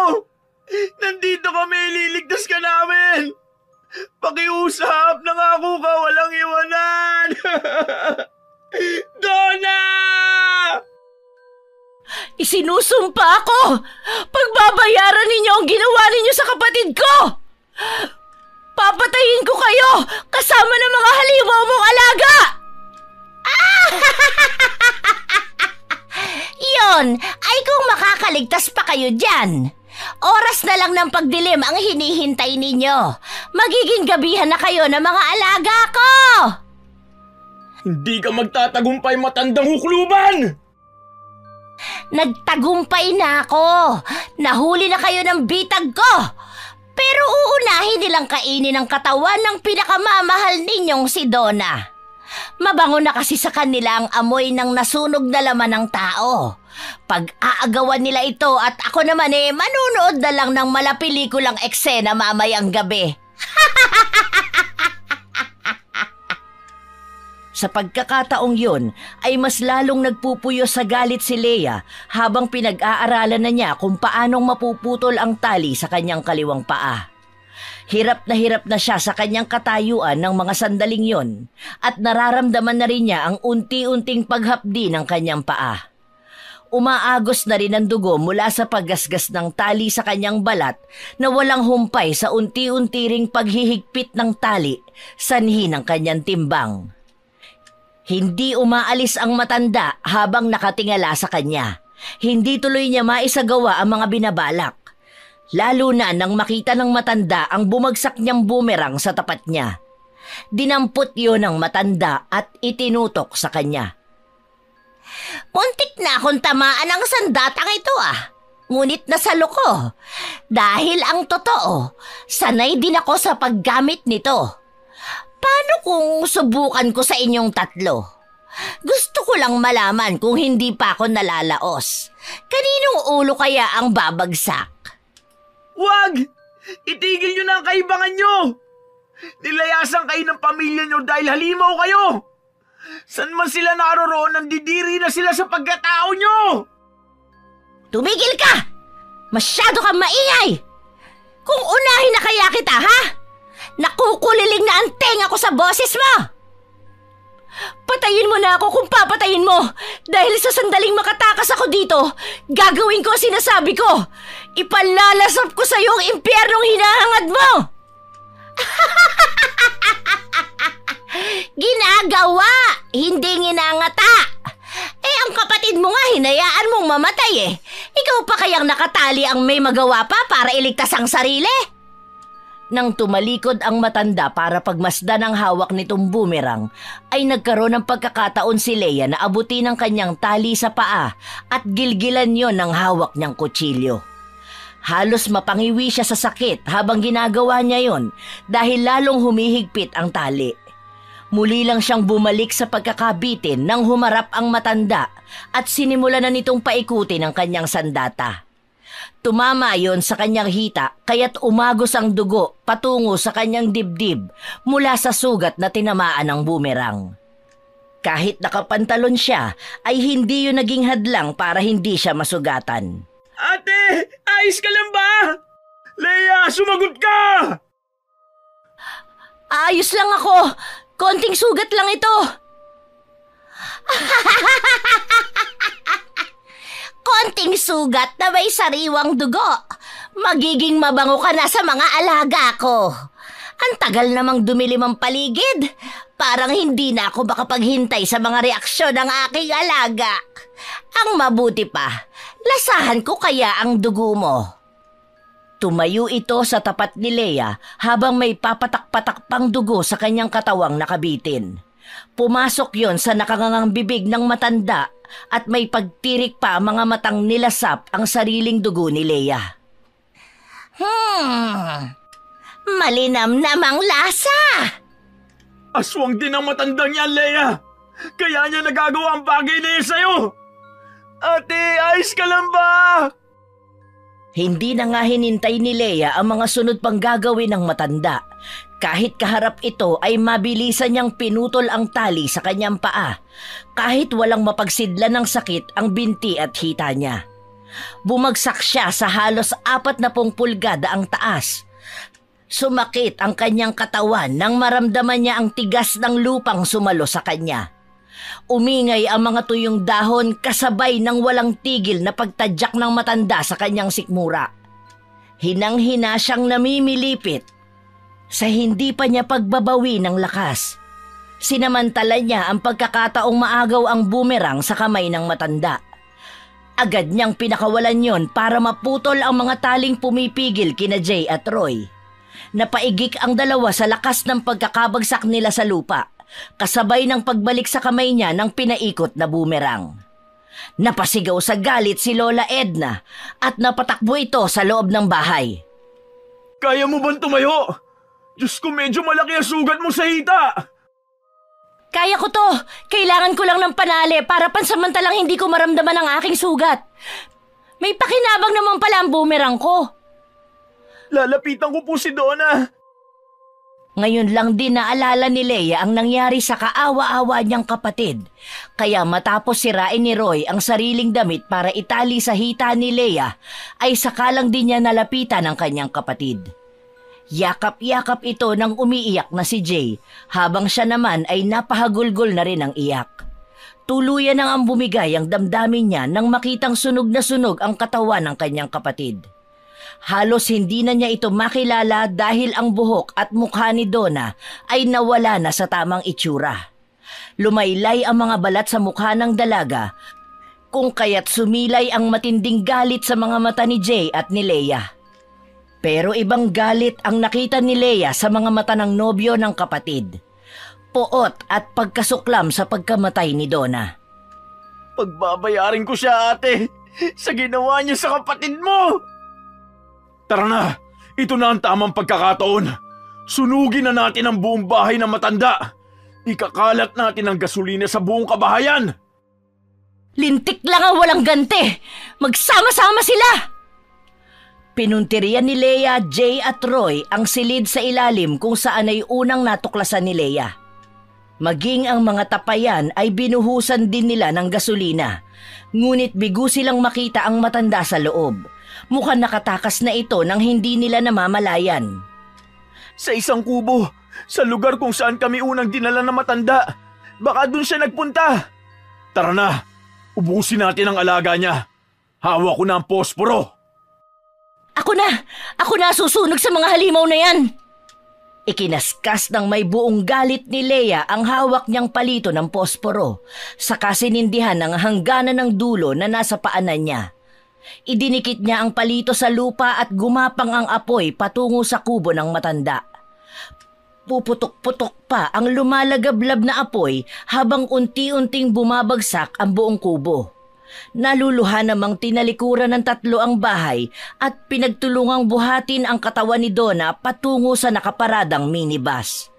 Nandito kami, ililigtas ka namin! Pakiusap, nangako ka, walang iwanan! Donna! Isinusumpa ako! Pagbabayaran ninyo ang ginawa ninyo sa kapatid ko! Papatayin ko kayo kasama ng mga halimaw mong alaga! Yon ay kung makakaligtas pa kayo dyan. Oras na lang ng pagdilim ang hinihintay ninyo. Magiging gabihan na kayo ng mga alaga ko! Hindi ka magtatagumpay, matandang hukluban! Nagtagumpay na ako. Nahuli na kayo ng bitag ko. Pero uunahin nilang kainin ang katawan ng pinakamamahal ninyong si Donna. Mabango na kasi sa kanila ang amoy ng nasunog na laman ng tao. Pag-aagawan nila ito at ako naman manunood na lang ng malapelikulang eksena mamayang gabi. Sa pagkakataong yun ay mas lalong nagpupuyo sa galit si Leia habang pinag-aaralan na niya kung paanong mapuputol ang tali sa kanyang kaliwang paa. Hirap na siya sa kanyang katayuan ng mga sandaling yon at nararamdaman na rin niya ang unti-unting paghapdi ng kanyang paa. Umaagos na rin ang dugo mula sa paggasgas ng tali sa kanyang balat na walang humpay sa unti-unti ring paghihigpit ng tali sanhi ng kanyang timbang. Hindi umaalis ang matanda habang nakatingala sa kanya. Hindi tuloy niya maisagawa ang mga binabalak. Lalo na nang makita ng matanda ang bumagsak niyang boomerang sa tapat niya. Dinampot yun ng matanda at itinutok sa kanya. Muntik na akong tamaan ng sandatang ito Ngunit nasalo ko. Dahil ang totoo, sanay din ako sa paggamit nito. Paano kung subukan ko sa inyong tatlo? Gusto ko lang malaman kung hindi pa ako nalalaos. Kaninong ulo kaya ang babagsak? Wag! Itigil nyo na ang kaibangan nyo! Nilayasan kayo ng pamilya nyo dahil halimaw kayo! San man sila naroroon, nandidiri na sila sa pagkatao nyo! Tumigil ka! Masyado kang maingay! Kung unahin na kaya kita, ha? Nakukuliling na ang tenga ko sa boses mo! Patayin mo na ako kung papatayin mo! Dahil sa sandaling makatakas ako dito, gagawin ko ang sinasabi ko! Ipalalasap ko sa iyo ang impyernong hinahangad mo! Ginagawa! Hindi nginangata! Ang kapatid mo nga hinayaan mong mamatay Ikaw pa kayang nakatali ang may magawa pa para iligtas ang sarili? Nang tumalikod ang matanda para pagmasdan ang hawak nitong boomerang, ay nagkaroon ng pagkakataon si Leia na abutin ang kanyang tali sa paa at gilgilan yon ng hawak niyang kutsilyo. Halos mapangiwi siya sa sakit habang ginagawa niya yon dahil lalong humihigpit ang tali. Muli lang siyang bumalik sa pagkakabitin nang humarap ang matanda at sinimula na nitong paikutin ang kanyang sandata. Tumama yon sa kanyang hita kaya't umagos ang dugo patungo sa kanyang dibdib mula sa sugat na tinamaan ng boomerang. Kahit nakapantalon siya ay hindi yun naging hadlang para hindi siya masugatan. Ate! Ayos ka lang ba? Leia, sumagot ka! Ayos lang ako! Konting sugat lang ito! Konting sugat na may sariwang dugo. Magiging mabango ka na sa mga alaga ko. Ang tagal namang dumilim ang paligid. Parang hindi na ako makapaghintay sa mga reaksyon ng aking alaga. Ang mabuti pa, lasahan ko kaya ang dugo mo. Tumayo ito sa tapat ni Leia habang may papatak-patak pang dugo sa kanyang katawang nakabitin. Pumasok yon sa nakangangang bibig ng matanda at may pagtirik pa mga matang nilasap ang sariling dugo ni Leia. Malinam namang lasa! Aswang din ang matandang yan, Leia! Kaya niya nagagawa ang bagay na yan sa'yo! Ate, ayos ka lang ba? Hindi na nga hinintay ni Leia ang mga sunod pang gagawin ng matanda. Kahit kaharap ito ay mabilisan niyang pinutol ang tali sa kanyang paa. Kahit walang mapagsidlan ng sakit ang binti at hita niya. Bumagsak siya sa halos 40 pulgada ang taas. Sumakit ang kanyang katawan nang maramdaman niya ang tigas ng lupang sumalo sa kanya. Umingay ang mga tuyong dahon kasabay ng walang tigil na pagtadyak ng matanda sa kanyang sikmura. Hinang-hina siyang namimilipit sa hindi pa niya pagbabawi ng lakas. Sinamantala niya ang pagkakataong maagaw ang boomerang sa kamay ng matanda. Agad niyang pinakawalan yon para maputol ang mga taling pumipigil kina Jay at Roy. Napaigik ang dalawa sa lakas ng pagkakabagsak nila sa lupa, kasabay ng pagbalik sa kamay niya ng pinaikot na boomerang. Napasigaw sa galit si Lola Edna at napatakbo ito sa loob ng bahay. Kaya mo bang tumayo? Diyos ko, medyo malaki ang sugat mo sa hita! Kaya ko to! Kailangan ko lang ng panali para pansamantalang hindi ko maramdaman ang aking sugat. May pakinabang naman pala ang boomerang ko. Lalapitan ko po si Donna. Ngayon lang din naalala ni Leia ang nangyari sa kaawa-awa niyang kapatid. Kaya matapos sirain ni Roy ang sariling damit para itali sa hita ni Leia, ay sakalang din niya nalapitan ang kanyang kapatid. Yakap-yakap ito nang umiiyak na si Jay, habang siya naman ay napahagulgol na rin ang iyak. Tuluyan nang ang bumigay ang damdamin niya nang makitang sunog na sunog ang katawan ng kanyang kapatid. Halos hindi na niya ito makilala dahil ang buhok at mukha ni Donna ay nawala na sa tamang itsura. Lumaylay ang mga balat sa mukha ng dalaga, kung kaya't sumilay ang matinding galit sa mga mata ni Jay at ni Leia. Pero ibang galit ang nakita ni Leia sa mga mata ng nobyo ng kapatid. Poot at pagkasuklam sa pagkamatay ni Donna. Pagbabayarin ko siya, ate, sa ginawa niya sa kapatid mo! Tara na, ito na ang tamang pagkakataon. Sunugin na natin ang buong bahay ng matanda. Ikakalat natin ang gasolina sa buong kabahayan. Lintik lang ang walang ganti! Magsama-sama sila! Pinuntirian ni Leia, Jay at Roy ang silid sa ilalim kung saan ay unang natuklasan ni Leia. Maging ang mga tapayan ay binuhusan din nila ng gasolina. Ngunit bigo silang makita ang matanda sa loob. Mukhang nakatakas na ito nang hindi nila namamalayan. Sa isang kubo, sa lugar kung saan kami unang dinala na matanda. Baka dun siya nagpunta. Tara na, ubusin natin ang alaga niya. Hawak ko na ang posporo. Ako na susunog sa mga halimaw na yan! Ikinaskas ng may buong galit ni Leia ang hawak niyang palito ng posporo, saka sinindihan ang hangganan ng dulo na nasa paanan niya. Idinikit niya ang palito sa lupa at gumapang ang apoy patungo sa kubo ng matanda. Puputok-putok pa ang lumalagablab na apoy habang unti-unting bumabagsak ang buong kubo. Naluluha namang tinalikuran ng tatlo ang bahay at pinagtulungang buhatin ang katawan ni Donna patungo sa nakaparadang minibus.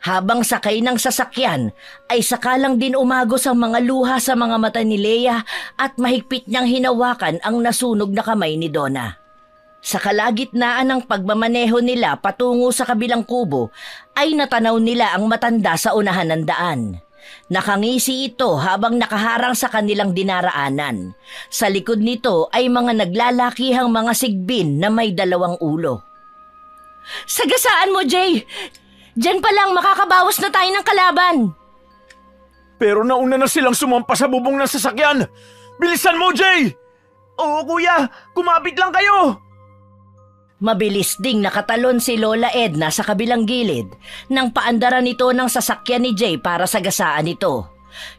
Habang sakay ng sasakyan, ay sakalang din umagos ang mga luha sa mga mata ni Leia at mahigpit niyang hinawakan ang nasunog na kamay ni Donna. Sa kalagitnaan ng pagmamaneho nila patungo sa kabilang kubo, ay natanaw nila ang matanda sa unahan ng daan. Nakangisi ito habang nakaharang sa kanilang dinaraanan. Sa likod nito ay mga naglalakihang mga sigbin na may 2 ulo. Sagasaan mo, Jay! Diyan pa lang makakabawas na tayo ng kalaban! Pero nauna na silang sumampa sa bubong ng sasakyan! Bilisan mo, Jay! Oo, kuya! Kumapit lang kayo! Mabilis ding nakatalon si Lola Edna sa kabilang gilid nang paandaran nito ng sasakyan ni Jay para sagasaan ito.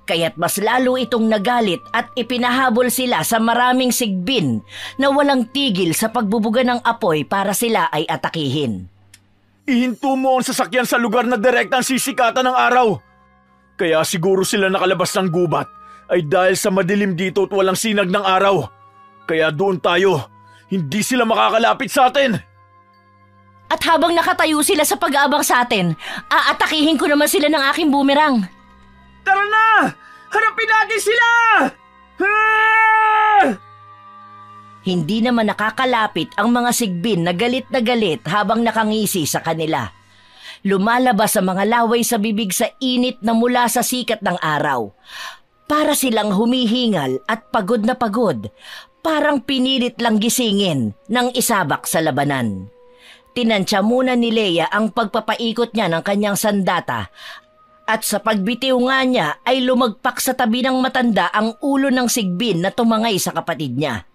Kaya't mas lalo itong nagalit at ipinahabol sila sa maraming sigbin na walang tigil sa pagbubuga ng apoy para sila ay atakihin. Ihinto mo ang sasakyan sa lugar na direktang sisikatan ng araw. Kaya siguro sila nakalabas ng gubat ay dahil sa madilim dito at walang sinag ng araw. Kaya doon tayo, hindi sila makakalapit sa atin. At habang nakatayo sila sa pag-aabang sa atin, aatakihin ko naman sila ng aking boomerang. Tara na! Harapin natin sila! Hindi naman nakakalapit ang mga sigbin na galit habang nakangisi sa kanila. Lumalabas ang mga laway sa bibig sa init na mula sa sikat ng araw. Para silang humihingal at pagod na pagod, parang pinilit lang gisingin ng isabak sa labanan. Tinansya muna ni Leia ang pagpapaikot niya ng kanyang sandata at sa pagbitiw nga niya ay lumagpak sa tabi ng matanda ang ulo ng sigbin na tumangay sa kapatid niya.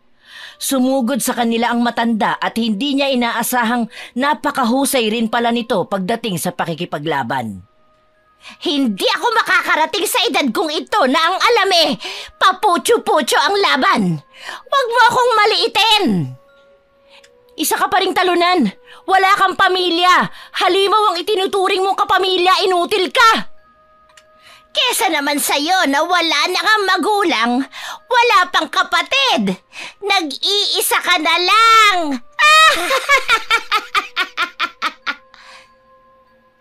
Sumugod sa kanila ang matanda at hindi niya inaasahang napakahusay rin pala nito pagdating sa pakikipaglaban. Hindi ako makakarating sa edad kong ito na ang alam paputyo-putyo ang laban. Huwag mo akong maliitin. Isa ka pa ring talunan. Wala kang pamilya. Halimaw ang itinuturing mong kapamilya, inutil ka. Kesa naman sa'yo na wala na kang magulang, wala pang kapatid. Nag-iisa ka na lang.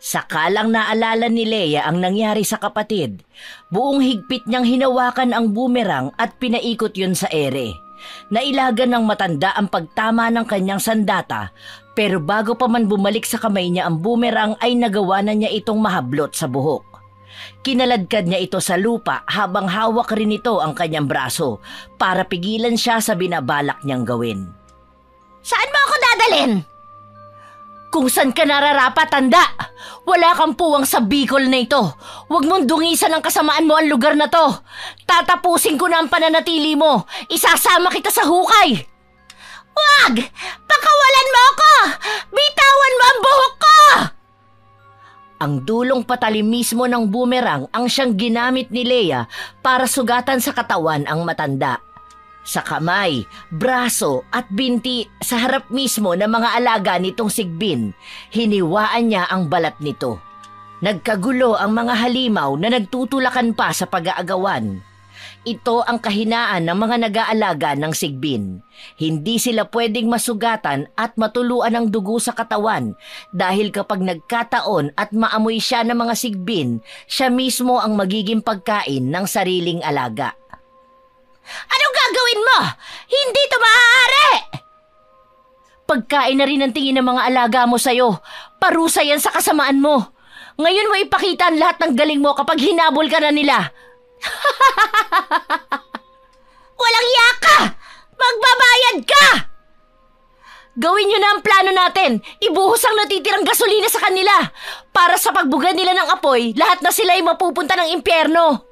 Sakalang naalala ni Leia ang nangyari sa kapatid. Buong higpit niyang hinawakan ang boomerang at pinaikot yun sa ere. Nailagan ng matanda ang pagtama ng kanyang sandata, pero bago pa man bumalik sa kamay niya ang boomerang ay nagawa na niya itong mahablot sa buhok. Kinaladkad niya ito sa lupa habang hawak rin ito ang kanyang braso para pigilan siya sa binabalak niyang gawin. Saan mo ako dadalhin? Kung saan ka nararapat, tanda! Wala kang puwang sa Bicol na ito. Huwag mong dungisan ng kasamaan mo ang lugar na to. Tatapusin ko na ang pananatili mo. Isasama kita sa hukay. Wag! Pakawalan mo ako! Bitawan mo ang buhok ko! Ang dulong patali mismo ng boomerang ang siyang ginamit ni Leia para sugatan sa katawan ang matanda. Sa kamay, braso at binti sa harap mismo ng mga alaga nitong sigbin, hiniwaan niya ang balat nito. Nagkagulo ang mga halimaw na nagtutulakan pa sa pag-aagawan. Ito ang kahinaan ng mga nag-aalaga ng sigbin. Hindi sila pwedeng masugatan at matuluan ng dugo sa katawan dahil kapag nagkataon at maamoy siya ng mga sigbin, siya mismo ang magiging pagkain ng sariling alaga. Anong gagawin mo? Hindi ito maaari! Pagkain na rin ang tingin ng mga alaga mo sa'yo. Parusa yan sa kasamaan mo. Ngayon mo ipakita ang lahat ng galing mo kapag hinabol ka na nila. Walang yaka! Magbabayad ka! Gawin nyo na ang plano natin. Ibuhos ang natitirang gasolina sa kanila. Para sa pagbuga nila ng apoy, lahat na sila ay mapupunta ng impyerno.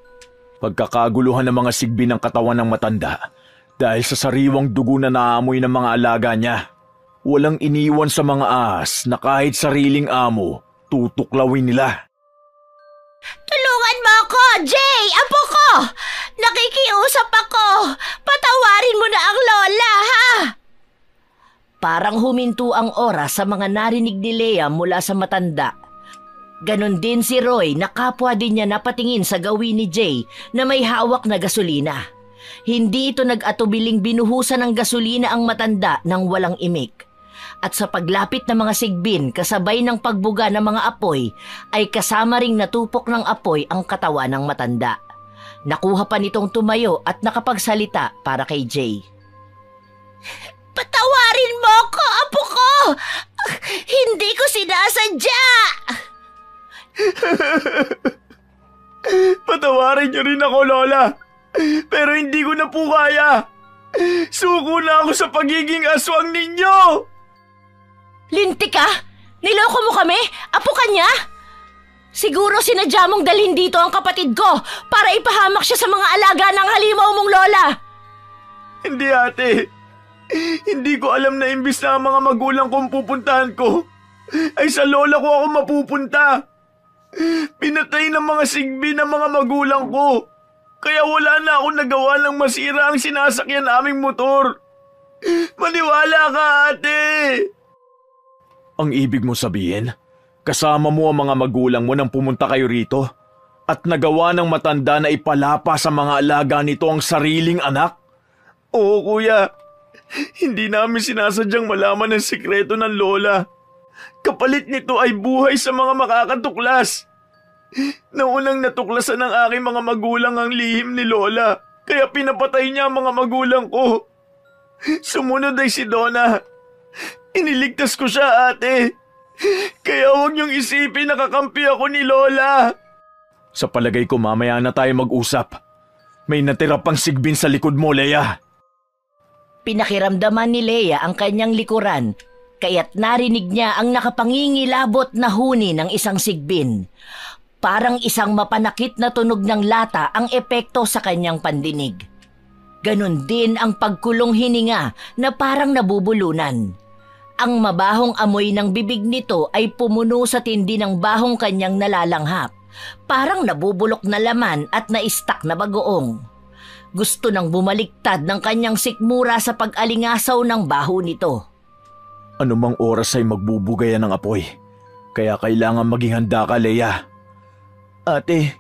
Pagkakaguluhan ng mga sigbin ng katawan ng matanda dahil sa sariwang dugo na naamoy ng mga alaga niya. Walang iniwan sa mga ahas na kahit sariling amo, tutuklawin nila. Tulungan mo ako, Jay! Apo ko! Nakikiusap ako! Patawarin mo na ang lola, ha? Parang huminto ang oras sa mga narinig ni Leia mula sa matanda. Ganon din si Roy na kapwa din niya napatingin sa gawin ni Jay na may hawak na gasolina. Hindi ito nag-atubiling binuhusan ng gasolina ang matanda ng walang imik. At sa paglapit ng mga sigbin kasabay ng pagbuga ng mga apoy ay kasama ring natupok ng apoy ang katawan ng matanda. Nakuha pa nitong tumayo at nakapagsalita para kay Jay. Patawarin mo ako, apo ko! Hindi ko sinasadya! Patawarin niyo rin ako, Lola. Pero hindi ko na po kaya. Suko na ako sa pagiging aswang ninyo. Lintik ka? Niloko mo kami? Apo ka niya? Siguro sinadya mong dalhin dito ang kapatid ko para ipahamak siya sa mga alaga ng halimaw mong lola. Hindi, ate. Hindi ko alam na imbis na ang mga magulang kong pupuntahan ko ay sa lola ko ako mapupunta. Pinatay ng mga sigbi ng mga magulang ko. Kaya wala na akong nagawa ng masira ang sinasakyan naming motor. Maniwala ka, ate! Ang ibig mo sabihin, kasama mo ang mga magulang mo nang pumunta kayo rito at nagawa ng matanda na ipalapa sa mga alaga nito ang sariling anak? Oo, kuya. Hindi namin sinasadyang malaman ang sikreto ng lola. Kapalit nito ay buhay sa mga makakatuklas. Naunang natuklasan ng aking mga magulang ang lihim ni lola, kaya pinapatay niya ang mga magulang ko. Sumunod ay si Donna. Iniligtas ko siya, ate. Kaya huwag niyong isipin na kakampi ako ni lola. Sa palagay ko mamaya na tayo mag-usap. May natira pang sigbin sa likod mo, Leia. Pinakiramdaman ni Leia ang kanyang likuran, kaya't narinig niya ang nakapangingilabot na huni ng isang sigbin. Parang isang mapanakit na tunog ng lata ang epekto sa kanyang pandinig. Ganon din ang pagkulong hininga na parang nabubulunan. Ang mabahong amoy ng bibig nito ay pumuno sa tindi ng bahong kanyang nalalanghap. Parang nabubulok na laman at naistak na bagoong. Gusto nang bumaliktad ng kanyang sikmura sa pag-alingasaw ng baho nito. Anumang oras ay magbubugayan ng apoy. Kaya kailangan maging handa ka, Leia. Ate,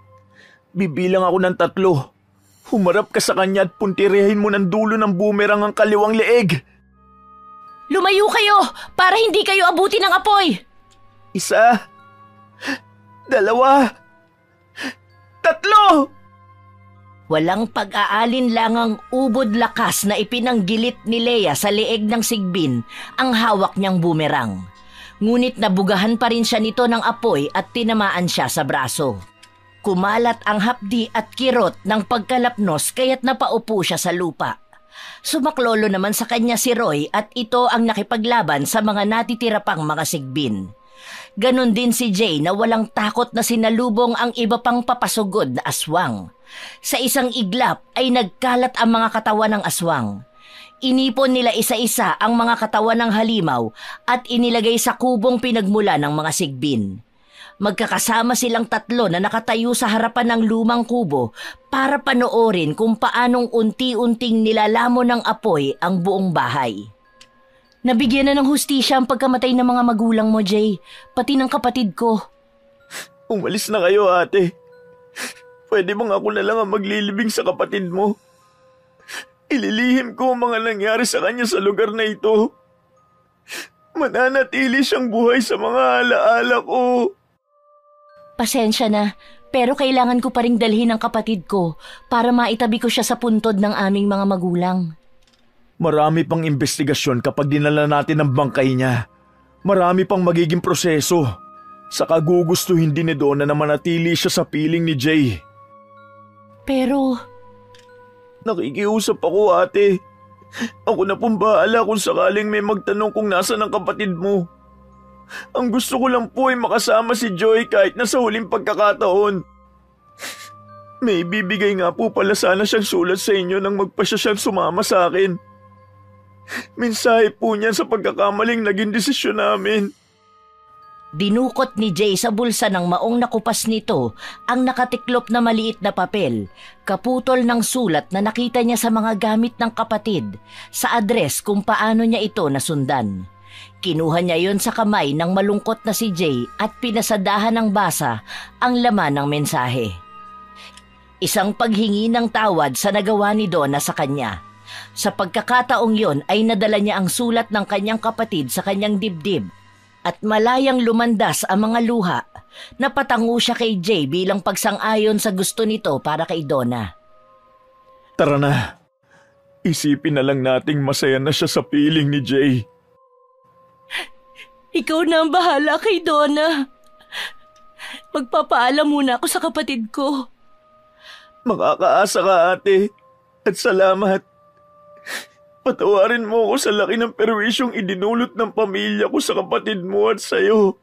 bibilang ako ng 3. Humarap ka sa kanya at puntirehin mo ng dulo ng boomerang ang kaliwang leeg. Lumayo kayo para hindi kayo abutin ng apoy. 1, 2, 3. Walang pag-aalinlangang ubod lakas na ipinanggilit ni Leia sa leeg ng sigbin ang hawak niyang boomerang. Ngunit nabugahan pa rin siya nito ng apoy at tinamaan siya sa braso. Kumalat ang hapdi at kirot ng pagkalapnos kaya't napaupo siya sa lupa. Sumaklolo naman sa kanya si Roy at ito ang nakipaglaban sa mga natitira pang mga sigbin. Ganon din si Jay na walang takot na sinalubong ang iba pang papasugod na aswang. Sa isang iglap ay nagkalat ang mga katawan ng aswang. Inipon nila isa-isa ang mga katawan ng halimaw at inilagay sa kubong pinagmula ng mga sigbin. Magkakasama silang 3 na nakatayo sa harapan ng lumang kubo para panoorin kung paanong unti-unting nilalamo ng apoy ang buong bahay. Nabigyan na ng hustisya ang pagkamatay ng mga magulang mo, Jay, pati ng kapatid ko. Umalis na kayo, ate. Pwede bang ako na lang ang maglilibing sa kapatid mo? Ililihim ko ang mga nangyari sa kanya sa lugar na ito. Mananatili siyang buhay sa mga alaala ko. Pasensya na, pero kailangan ko pa ring dalhin ang kapatid ko para maitabi ko siya sa puntod ng aming mga magulang. Marami pang investigasyon kapag dinala natin ang bangkay niya. Marami pang magiging proseso. Saka gugustuhin din ni Donna na manatili siya sa piling ni Jay. Pero... Nakikiusap ako, ate. Ako na pong bahala kung sakaling may magtanong kung nasaan ang kapatid mo. Ang gusto ko lang po ay makasama si Joy kahit na sa huling pagkakataon. May bibigay nga po pala sana siyang sulat sa inyo nang magpasya siyang sumama sa akin. Mensahe po niyan sa pagkakamaling naging desisyon namin. Dinukot ni Jay sa bulsa ng maong nakupas nito ang nakatiklop na maliit na papel, kaputol ng sulat na nakita niya sa mga gamit ng kapatid sa address kung paano niya ito nasundan. Kinuha niya yon sa kamay ng malungkot na si Jay at pinasadahan ng basa ang laman ng mensahe. Isang paghingi ng tawad sa nagawa ni Donna sa kanya. Sa pagkakataong yon ay nadala niya ang sulat ng kanyang kapatid sa kanyang dibdib at malayang lumandas ang mga luha. Napatango siya kay Jay bilang pagsang-ayon sa gusto nito para kay Donna. Tara na. Isipin na lang nating masaya na siya sa piling ni Jay. Ikaw na ang bahala kay Donna. Magpapaalam muna ako sa kapatid ko. Makakaasa ka, ate. At salamat. Patawarin mo ako sa laki ng perwisyong idinulot ng pamilya ko sa kapatid mo at sa'yo.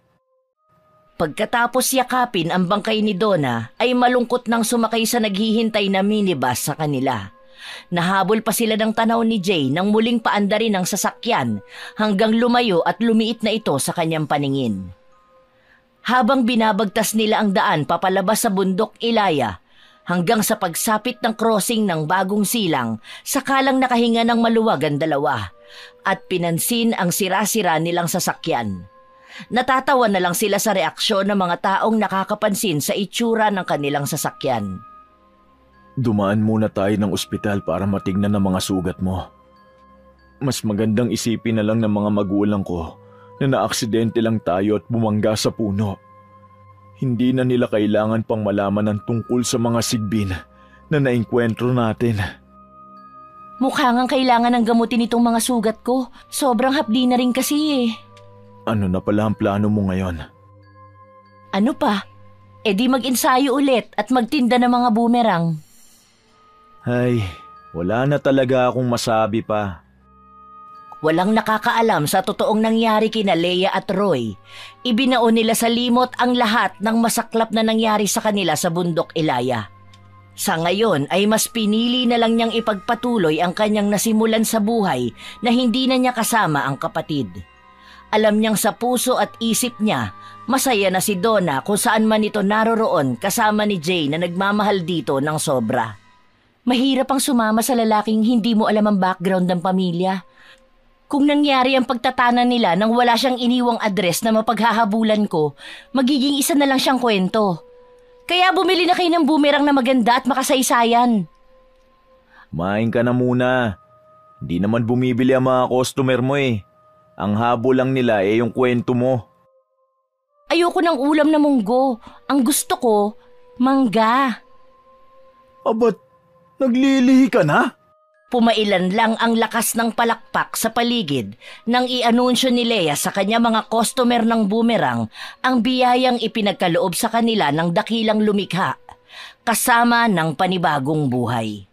Pagkatapos yakapin ang bangkay ni Donna, ay malungkot nang sumakay sa naghihintay na minibus sa kanila. Nahabol pa sila ng tanaw ni Jay nang muling paandarin ang sasakyan hanggang lumayo at lumiit na ito sa kanyang paningin. habang binabagtas nila ang daan papalabas sa bundok Ilaya hanggang sa pagsapit ng crossing ng bagong silang, sakalang nakahinga ng maluwag ang dalawa at pinansin ang sira-sira nilang sasakyan. Natatawa na lang sila sa reaksyon ng mga taong nakakapansin sa itsura ng kanilang sasakyan. Dumaan muna tayo ng ospital para matignan ang mga sugat mo. Mas magandang isipin na lang ng mga magulang ko na naaksidente lang tayo at bumangga sa puno. Hindi na nila kailangan pang malaman ng tungkol sa mga sigbin na naengkwentro natin. Mukha ngang kailangan ng gamutin itong mga sugat ko. Sobrang hapdi na rin kasi eh. Ano na pala ang plano mo ngayon? Ano pa? E di mag-ensayo ulit at magtinda ng mga boomerang. Ay, wala na talaga akong masabi pa. Walang nakakaalam sa totoong nangyari kina Leia at Roy. Ibinao nila sa limot ang lahat ng masaklap na nangyari sa kanila sa bundok Ilaya. Sa ngayon ay mas pinili na lang niyang ipagpatuloy ang kanyang nasimulan sa buhay na hindi na niya kasama ang kapatid. Alam niyang sa puso at isip niya, masaya na si Donna kung saan man ito naroroon kasama ni Jay na nagmamahal dito ng sobra. Mahirap ang sumama sa lalaking hindi mo alam ang background ng pamilya. Kung nangyari ang pagtatanan nila nang wala siyang iniwang address na mapaghahabulan ko, magiging isa na lang siyang kwento. Kaya bumili na kayo ng boomerang na maganda at makasaysayan. Main ka na muna. Hindi naman bumibili ang mga customer mo eh. Ang habol lang nila eh yung kwento mo. Ayoko ng ulam na munggo. Ang gusto ko, mangga. Abat, naglilihi ka na? Pumailan lang ang lakas ng palakpak sa paligid nang i-anunsyo ni Leia sa kanya mga customer ng boomerang ang biyayang ipinagkaloob sa kanila ng dakilang lumikha, kasama ng panibagong buhay.